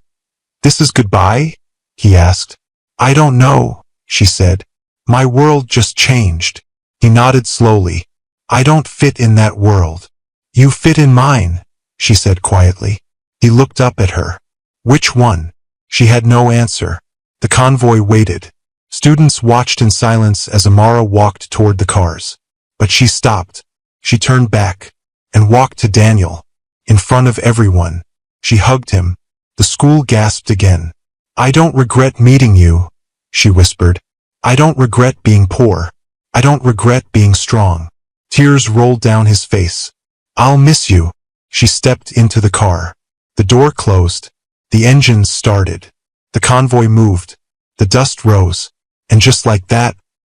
[SPEAKER 1] this is goodbye? He asked. I don't know, she said. My world just changed. He nodded slowly. I don't fit in that world. You fit in mine, she said quietly. He looked up at her. Which one? She had no answer. The convoy waited. Students watched in silence as Amara walked toward the cars. But she stopped. She turned back and walked to Daniel. In front of everyone, she hugged him. The school gasped again. I don't regret meeting you, she whispered. I don't regret being poor. I don't regret being strong. Tears rolled down his face. I'll miss you. She stepped into the car. The door closed. The engines started. The convoy moved. The dust rose. And just like that,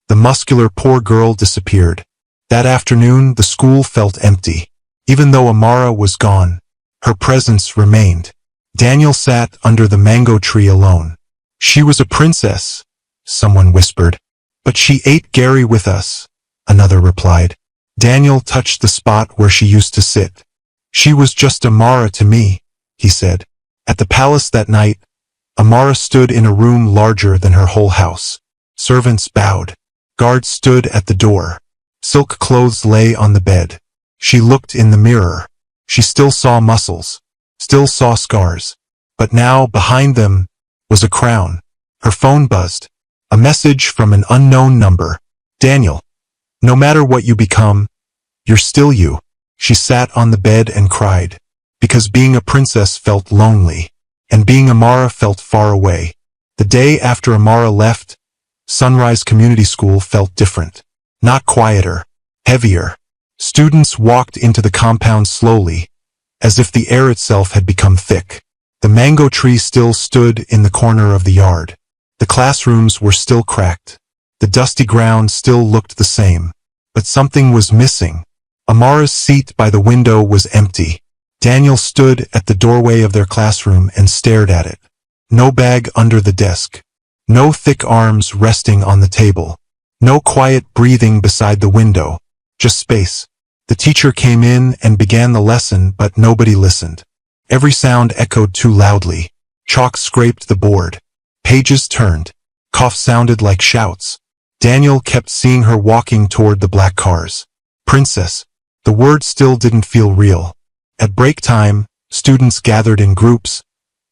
[SPEAKER 1] The muscular poor girl disappeared. That afternoon, the school felt empty. Even though Amara was gone, her presence remained. Daniel sat under the mango tree alone. She was a princess, someone whispered. But she ate Gary with us, another replied. Daniel touched the spot where she used to sit. She was just Amara to me, he said. At the palace that night, Amara stood in a room larger than her whole house. Servants bowed. Guards stood at the door. Silk clothes lay on the bed. She looked in the mirror. She still saw muscles, still saw scars. But now, behind them, was a crown. Her phone buzzed. A message from an unknown number. Daniel, no matter what you become, you're still you. She sat on the bed and cried, because being a princess felt lonely, and being Amara felt far away. The day after Amara left, Sunrise Community School felt different. Not quieter, heavier. Students walked into the compound slowly, as if the air itself had become thick. The mango tree still stood in the corner of the yard. The classrooms were still cracked. The dusty ground still looked the same. But something was missing. Amara's seat by the window was empty. Daniel stood at the doorway of their classroom and stared at it. No bag under the desk. No thick arms resting on the table. No quiet breathing beside the window. Just space. The teacher came in and began the lesson, but nobody listened. Every sound echoed too loudly. Chalk scraped the board. Pages turned. Coughs sounded like shouts. Daniel kept seeing her walking toward the black cars. Princess. The word still didn't feel real. At break time, students gathered in groups,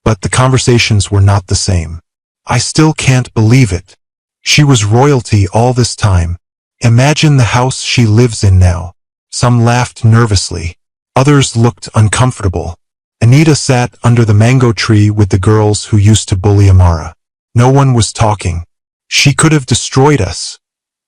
[SPEAKER 1] but the conversations were not the same. I still can't believe it. She was royalty all this time. Imagine the house she lives in now. Some laughed nervously. Others looked uncomfortable. Anita sat under the mango tree with the girls who used to bully Amara. No one was talking. She could have destroyed us,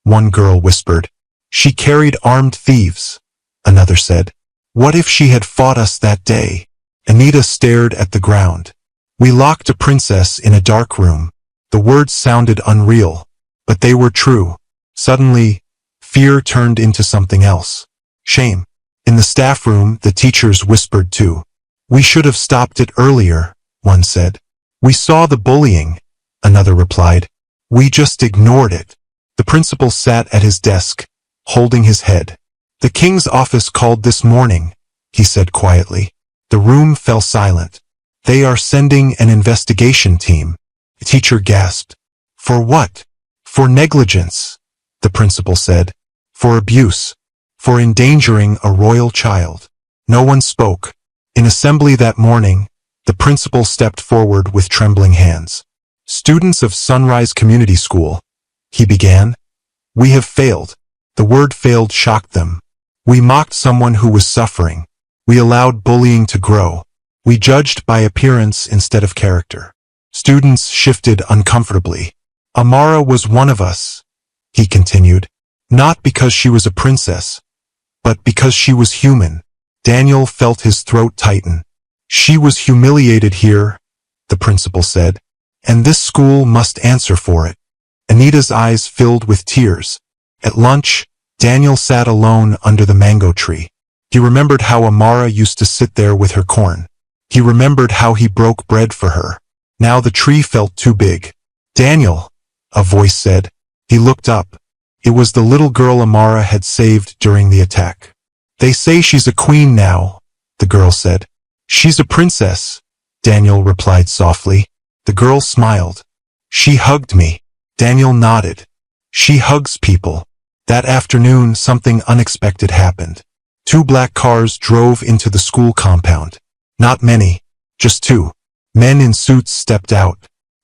[SPEAKER 1] one girl whispered. She carried armed thieves, another said. What if she had fought us that day? Anita stared at the ground. We locked a princess in a dark room. The words sounded unreal, but they were true. Suddenly, fear turned into something else. Shame. In the staff room, the teachers whispered too. We should have stopped it earlier, one said. We saw the bullying, another replied. We just ignored it. The principal sat at his desk, holding his head. The king's office called this morning, he said quietly. The room fell silent. They are sending an investigation team. The teacher gasped. For what? For negligence, the principal said. For abuse. For endangering a royal child. No one spoke. In assembly that morning, the principal stepped forward with trembling hands. Students of Sunrise Community School, he began. We have failed. The word failed shocked them. We mocked someone who was suffering. We allowed bullying to grow. We judged by appearance instead of character. Students shifted uncomfortably. Amara was one of us, he continued. Not because she was a princess, but because she was human. Daniel felt his throat tighten. She was humiliated here, the principal said, and this school must answer for it. Anita's eyes filled with tears. At lunch, Daniel sat alone under the mango tree. He remembered how Amara used to sit there with her corn. He remembered how he broke bread for her. Now the tree felt too big. Daniel, a voice said. He looked up. It was the little girl Amara had saved during the attack. They say she's a queen now, the girl said. She's a princess, Daniel replied softly. The girl smiled. She hugged me. Daniel nodded. She hugs people. That afternoon, something unexpected happened. 2 black cars drove into the school compound. Not many, just 2. Men in suits stepped out.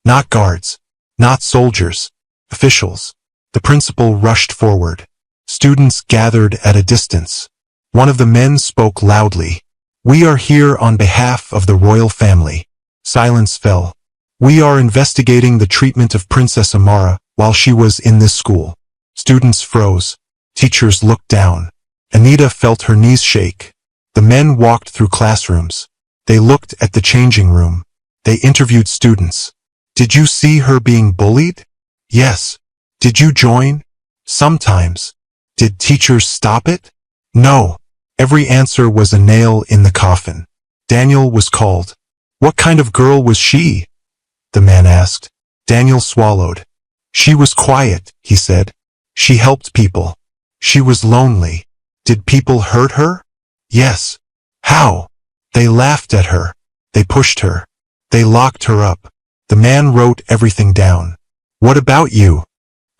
[SPEAKER 1] Not guards. Not soldiers. Officials. The principal rushed forward. Students gathered at a distance. One of the men spoke loudly. We are here on behalf of the royal family. Silence fell. We are investigating the treatment of Princess Amara while she was in this school. Students froze. Teachers looked down. Anita felt her knees shake. The men walked through classrooms. They looked at the changing room. They interviewed students. Did you see her being bullied? Yes. Did you join? Sometimes. Did teachers stop it? No. Every answer was a nail in the coffin. Daniel was called. What kind of girl was she? The man asked. Daniel swallowed. She was quiet, he said. She helped people. She was lonely. Did people hurt her? Yes. How? They laughed at her. They pushed her. They locked her up. The man wrote everything down. What about you?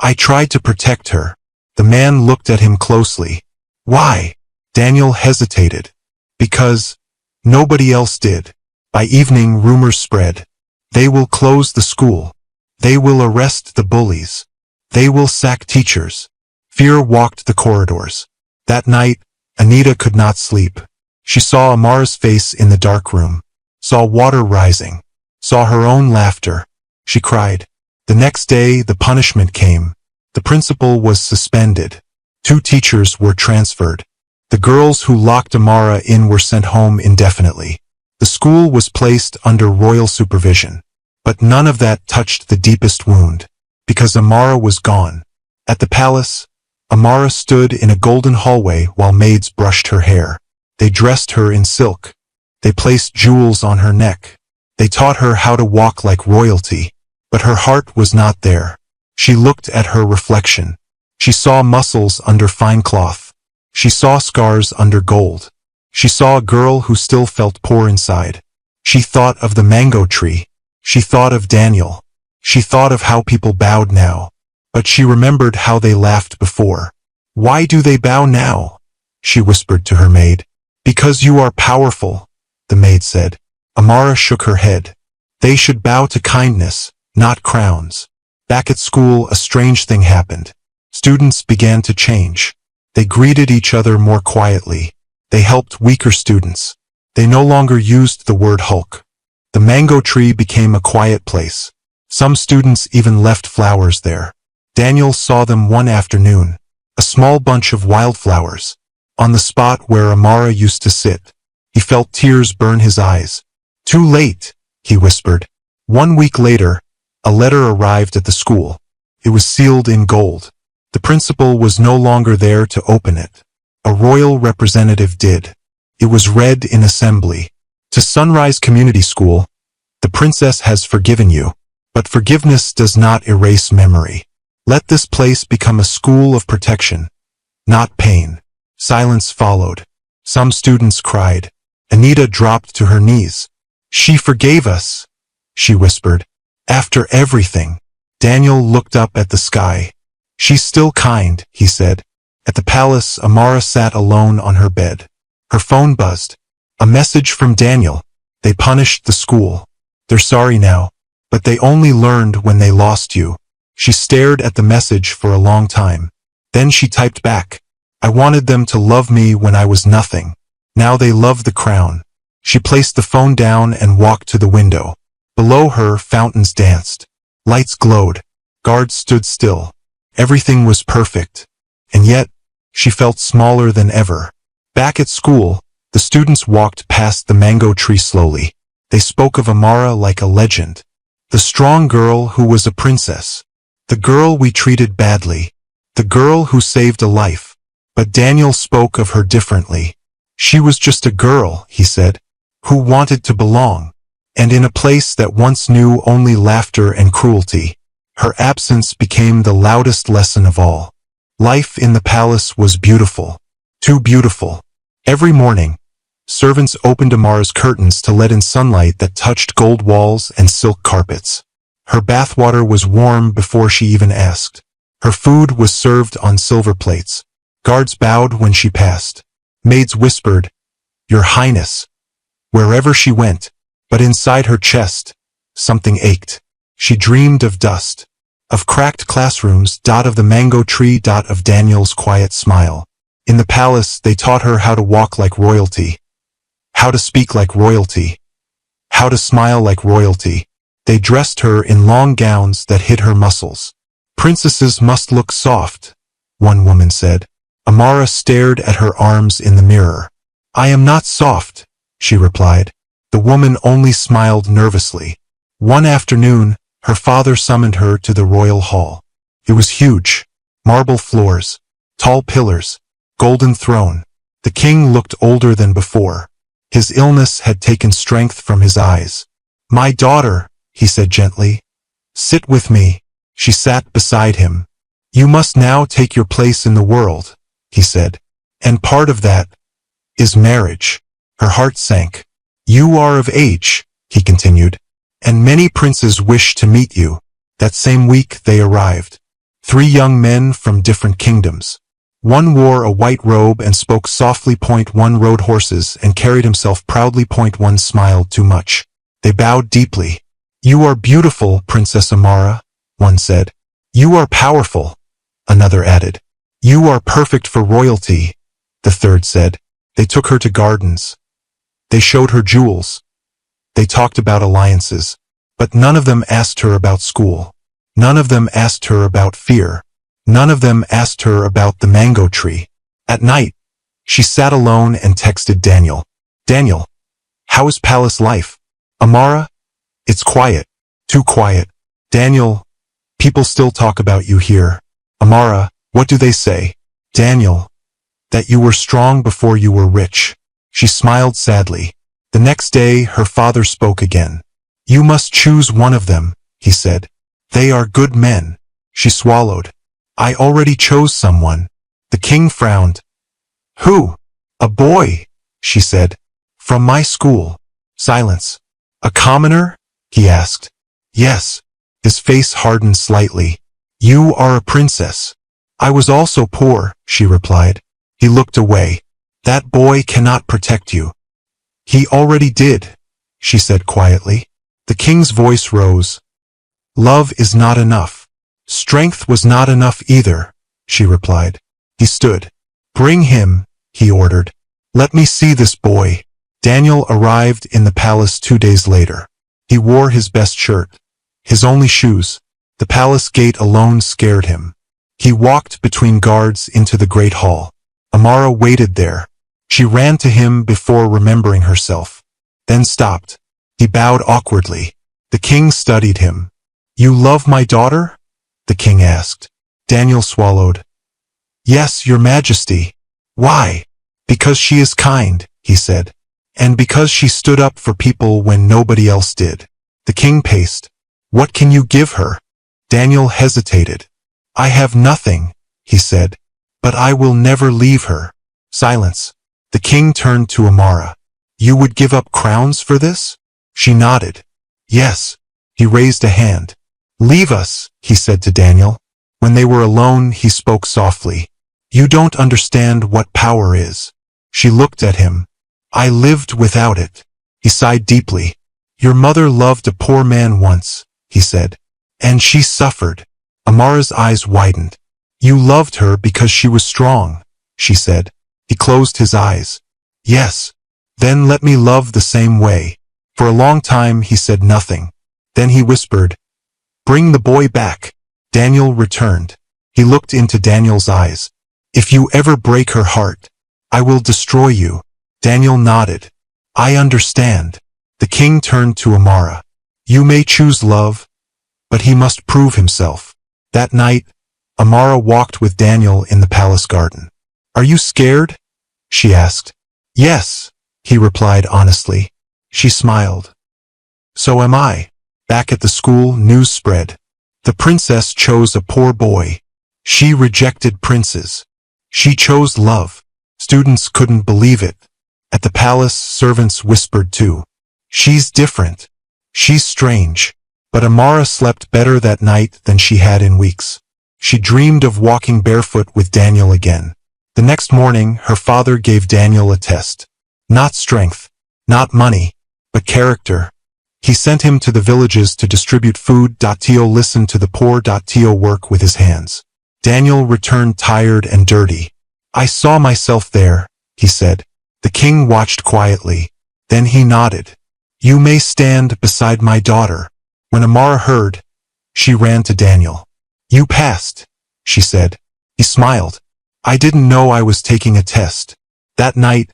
[SPEAKER 1] I tried to protect her. The man looked at him closely. Why? Daniel hesitated. Because nobody else did. By evening, rumors spread. They will close the school. They will arrest the bullies. They will sack teachers. Fear walked the corridors. That night, Anita could not sleep. She saw Amara's face in the dark room, saw water rising, saw her own laughter. She cried. The next day, the punishment came. The principal was suspended. 2 teachers were transferred. The girls who locked Amara in were sent home indefinitely. The school was placed under royal supervision. But none of that touched the deepest wound, because Amara was gone. At the palace, Amara stood in a golden hallway while maids brushed her hair. They dressed her in silk. They placed jewels on her neck. They taught her how to walk like royalty. But her heart was not there. She looked at her reflection. She saw muscles under fine cloth. She saw scars under gold. She saw a girl who still felt poor inside. She thought of the mango tree. She thought of Daniel. She thought of how people bowed now. But she remembered how they laughed before. Why do they bow now? She whispered to her maid. Because you are powerful, the maid said. Amara shook her head. They should bow to kindness, not crowns. Back at school, a strange thing happened. Students began to change. They greeted each other more quietly. They helped weaker students. They no longer used the word Hulk. The mango tree became a quiet place. Some students even left flowers there. Daniel saw them one afternoon. A small bunch of wildflowers. On the spot where Amara used to sit. He felt tears burn his eyes. Too late, he whispered. 1 week later, a letter arrived at the school. It was sealed in gold. The principal was no longer there to open it. A royal representative did. It was read in assembly. To Sunrise Community School, the princess has forgiven you, but forgiveness does not erase memory. Let this place become a school of protection, not pain. Silence followed. Some students cried. Anita dropped to her knees. She forgave us, she whispered. After everything. Daniel looked up at the sky. She's still kind, he said. At the palace, Amara sat alone on her bed. Her phone buzzed. A message from Daniel. They punished the school. They're sorry now, but they only learned when they lost you. She stared at the message for a long time. Then she typed back. I wanted them to love me when I was nothing. Now they love the crown. She placed the phone down and walked to the window. Below her, fountains danced. Lights glowed. Guards stood still. Everything was perfect. And yet, she felt smaller than ever. Back at school, the students walked past the mango tree slowly. They spoke of Amara like a legend. The strong girl who was a princess. The girl we treated badly. The girl who saved a life. But Daniel spoke of her differently. She was just a girl, he said, who wanted to belong. And in a place that once knew only laughter and cruelty, her absence became the loudest lesson of all. Life in the palace was beautiful. Too beautiful. Every morning, servants opened Amara's curtains to let in sunlight that touched gold walls and silk carpets. Her bathwater was warm before she even asked. Her food was served on silver plates. Guards bowed when she passed. Maids whispered, Your Highness, wherever she went. But inside her chest, something ached. She dreamed of dust, of cracked classrooms, of the mango tree, of Daniel's quiet smile. In the palace, they taught her how to walk like royalty, how to speak like royalty, how to smile like royalty. They dressed her in long gowns that hid her muscles. Princesses must look soft, one woman said. Amara stared at her arms in the mirror. I am not soft, she replied. The woman only smiled nervously. One afternoon, her father summoned her to the royal hall. It was huge. marble floors, tall pillars, golden throne. The king looked older than before. His illness had taken strength from his eyes. "My daughter," he said gently. "Sit with me." She sat beside him. "You must now take your place in the world," he said. "And part of that is marriage." Her heart sank. "You are of age," he continued, "and many princes wish to meet you." That same week they arrived. 3 young men from different kingdoms. One wore a white robe and spoke softly. One rode horses and carried himself proudly. One smiled too much. They bowed deeply. "You are beautiful, Princess Amara," one said. "You are powerful," another added. "You are perfect for royalty," the third said. They took her to gardens. They showed her jewels. They talked about alliances. But none of them asked her about school. None of them asked her about fear. None of them asked her about the mango tree. At night, she sat alone and texted Daniel. "Daniel, how is palace life?" "Amara, it's quiet. Too quiet." "Daniel, people still talk about you here." "Amara, what do they say?" "Daniel, that you were strong before you were rich." She smiled sadly. The next day, her father spoke again. "You must choose one of them," he said. "They are good men." She swallowed. "I already chose someone." The king frowned. "Who?" "A boy," she said. "From my school." Silence. "A commoner?" he asked. "Yes." His face hardened slightly. "You are a princess." "I was also poor," she replied. He looked away. "That boy cannot protect you." "He already did," she said quietly. The king's voice rose. "Love is not enough." "Strength was not enough either," she replied. He stood. "Bring him," he ordered. "Let me see this boy." Daniel arrived in the palace 2 days later. He wore his best shirt, his only shoes. The palace gate alone scared him. He walked between guards into the great hall. Amara waited there. She ran to him before remembering herself, then stopped. He bowed awkwardly. The king studied him. "You love my daughter?" the king asked. Daniel swallowed. "Yes, your majesty." "Why?" "Because she is kind," he said. "And because she stood up for people when nobody else did." The king paced. "What can you give her?" Daniel hesitated. "I have nothing," he said, "but I will never leave her." Silence. The king turned to Amara. "You would give up crowns for this?" She nodded. "Yes." He raised a hand. "Leave us," he said to Daniel. When they were alone, he spoke softly. "You don't understand what power is." She looked at him. "I lived without it." He sighed deeply. "Your mother loved a poor man once," he said. "And she suffered." Amara's eyes widened. "You loved her because she was strong," she said. He closed his eyes. "Yes." "Then let me love the same way." For a long time he said nothing. Then he whispered, "Bring the boy back." Daniel returned. He looked into Daniel's eyes. "If you ever break her heart, I will destroy you." Daniel nodded. "I understand." The king turned to Amara. "You may choose love, but he must prove himself." That night, Amara walked with Daniel in the palace garden. "Are you scared?" she asked. "Yes," he replied honestly. She smiled. "So am I." Back at the school, news spread. The princess chose a poor boy. She rejected princes. She chose love. Students couldn't believe it. At the palace, servants whispered too. "She's different. She's strange." But Amara slept better that night than she had in weeks. She dreamed of walking barefoot with Daniel again. The next morning, her father gave Daniel a test. Not strength, not money, but character. He sent him to the villages to distribute food. To listen to the poor. To work with his hands. Daniel returned tired and dirty. "I saw myself there," he said. The king watched quietly. Then he nodded. "You may stand beside my daughter." When Amara heard, she ran to Daniel. "You passed," she said. He smiled. "I didn't know I was taking a test." That night,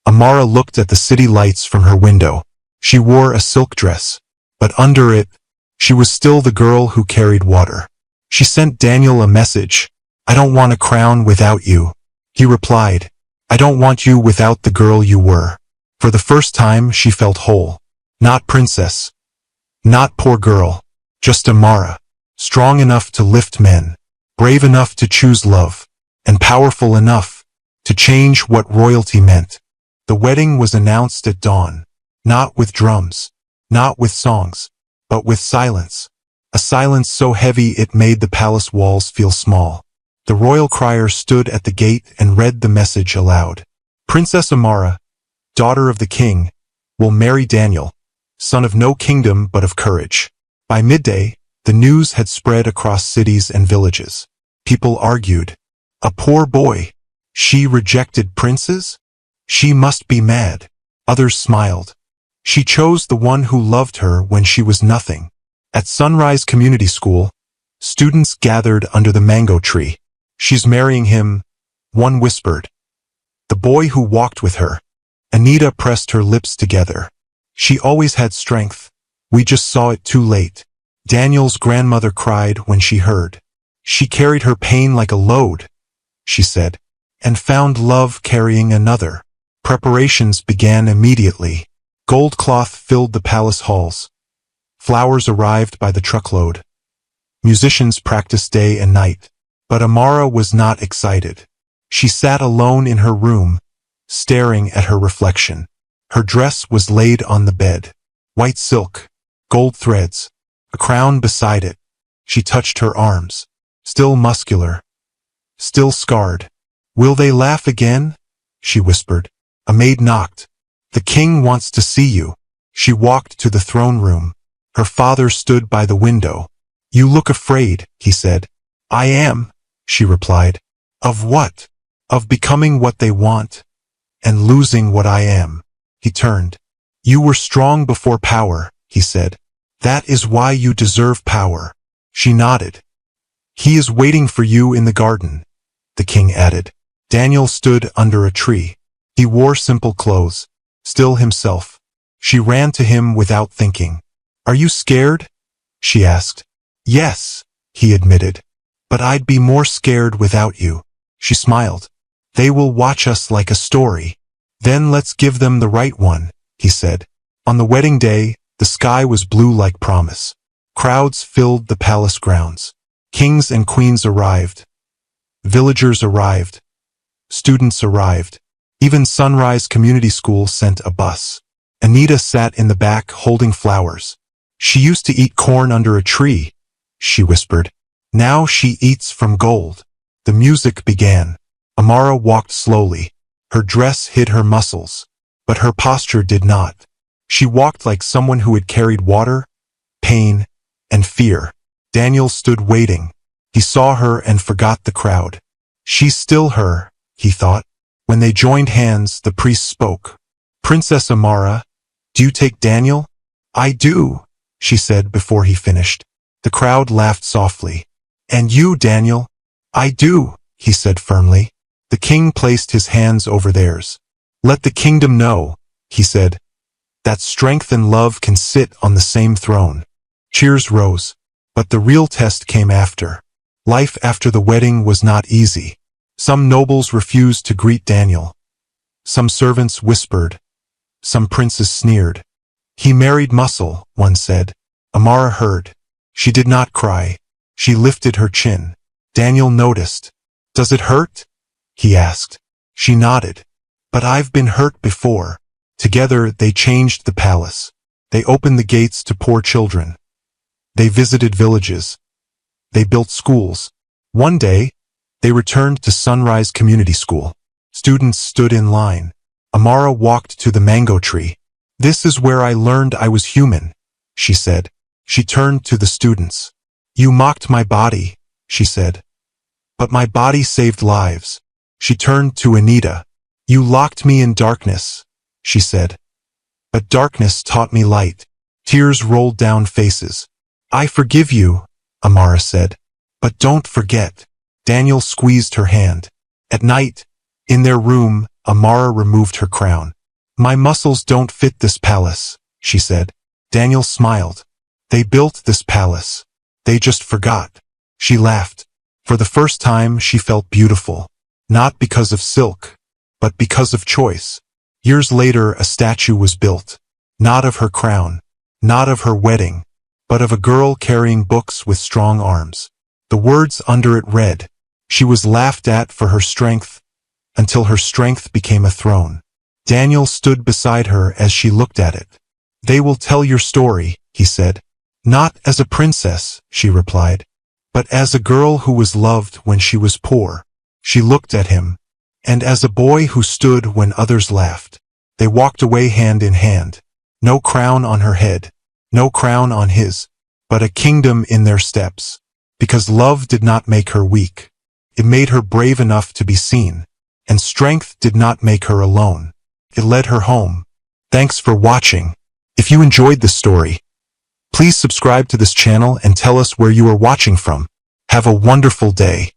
[SPEAKER 1] Amara looked at the city lights from her window. She wore a silk dress, but under it, she was still the girl who carried water. She sent Daniel a message. I don't want a crown without you. He replied, I don't want you without the girl you were. For the first time she felt whole. Not princess. Not poor girl. Just Amara. Strong enough to lift men. Brave enough to choose love. And powerful enough to change what royalty meant. The wedding was announced at dawn. Not with drums. Not with songs. But with silence. A silence so heavy it made the palace walls feel small. The royal crier stood at the gate and read the message aloud. Princess Amara, daughter of the king, will marry Daniel, son of no kingdom but of courage. By midday, the news had spread across cities and villages. People argued. A poor boy. She rejected princes? She must be mad. Others smiled. She chose the one who loved her when she was nothing. At Sunrise Community School, students gathered under the mango tree. She's marrying him, one whispered. The boy who walked with her. Anita pressed her lips together. She always had strength. We just saw it too late. Daniel's grandmother cried when she heard. She carried her pain like a load, she said, and found love carrying another. Preparations began immediately. Gold cloth filled the palace halls. Flowers arrived by the truckload. Musicians practiced day and night. But Amara was not excited. She sat alone in her room, staring at her reflection. Her dress was laid on the bed. White silk, gold threads, a crown beside it. She touched her arms. Still muscular. Still scarred. Will they laugh again? She whispered. A maid knocked. The king wants to see you. She walked to the throne room. Her father stood by the window. You look afraid, he said. I am, she replied. Of what? Of becoming what they want, and losing what I am. He turned. You were strong before power, he said. That is why you deserve power. She nodded. He is waiting for you in the garden, the king added. Daniel stood under a tree. He wore simple clothes, still himself. She ran to him without thinking. Are you scared? She asked. Yes, he admitted. But I'd be more scared without you. She smiled. They will watch us like a story. Then let's give them the right one, he said. On the wedding day, the sky was blue like promise. Crowds filled the palace grounds. Kings and queens arrived. Villagers arrived. Students arrived. Even Sunrise Community School sent a bus. Anita sat in the back holding flowers. She used to eat corn under a tree, she whispered. Now she eats from gold. The music began. Amara walked slowly. Her dress hid her muscles, but her posture did not. She walked like someone who had carried water, pain, and fear. Daniel stood waiting. He saw her and forgot the crowd. She's still her, he thought. When they joined hands, the priest spoke. Princess Amara, do you take Daniel? I do, she said before he finished. The crowd laughed softly. And you, Daniel? I do, he said firmly. The king placed his hands over theirs. Let the kingdom know, he said, that strength and love can sit on the same throne. Cheers rose. But the real test came after. Life after the wedding was not easy. Some nobles refused to greet Daniel. Some servants whispered. Some princes sneered. He married muscle, one said. Amara heard. She did not cry. She lifted her chin. Daniel noticed. Does it hurt? He asked. She nodded. But I've been hurt before. Together they changed the palace. They opened the gates to poor children. They visited villages. They built schools. One day, they returned to Sunrise Community School. Students stood in line. Amara walked to the mango tree. This is where I learned I was human, she said. She turned to the students. You mocked my body, she said. But my body saved lives. She turned to Anita. You locked me in darkness, she said. But darkness taught me light. Tears rolled down faces. I forgive you, Amara said. But don't forget. Daniel squeezed her hand. At night, in their room, Amara removed her crown. My muscles don't fit this palace, she said. Daniel smiled. They built this palace. They just forgot. She laughed. For the first time she felt beautiful, not because of silk, but because of choice. Years later a statue was built, not of her crown, not of her wedding, but of a girl carrying books with strong arms. The words under it read, "She was laughed at for her strength, until her strength became a throne." Daniel stood beside her as she looked at it. "They will tell your story," he said. "Not as a princess," she replied, "but as a girl who was loved when she was poor." She looked at him, and as a boy who stood when others laughed. They walked away hand in hand. No crown on her head, no crown on his, but a kingdom in their steps. Because love did not make her weak. It made her brave enough to be seen. And strength did not make her alone. It led her home. Thanks for watching. If you enjoyed this story, please subscribe to this channel and tell us where you are watching from. Have a wonderful day.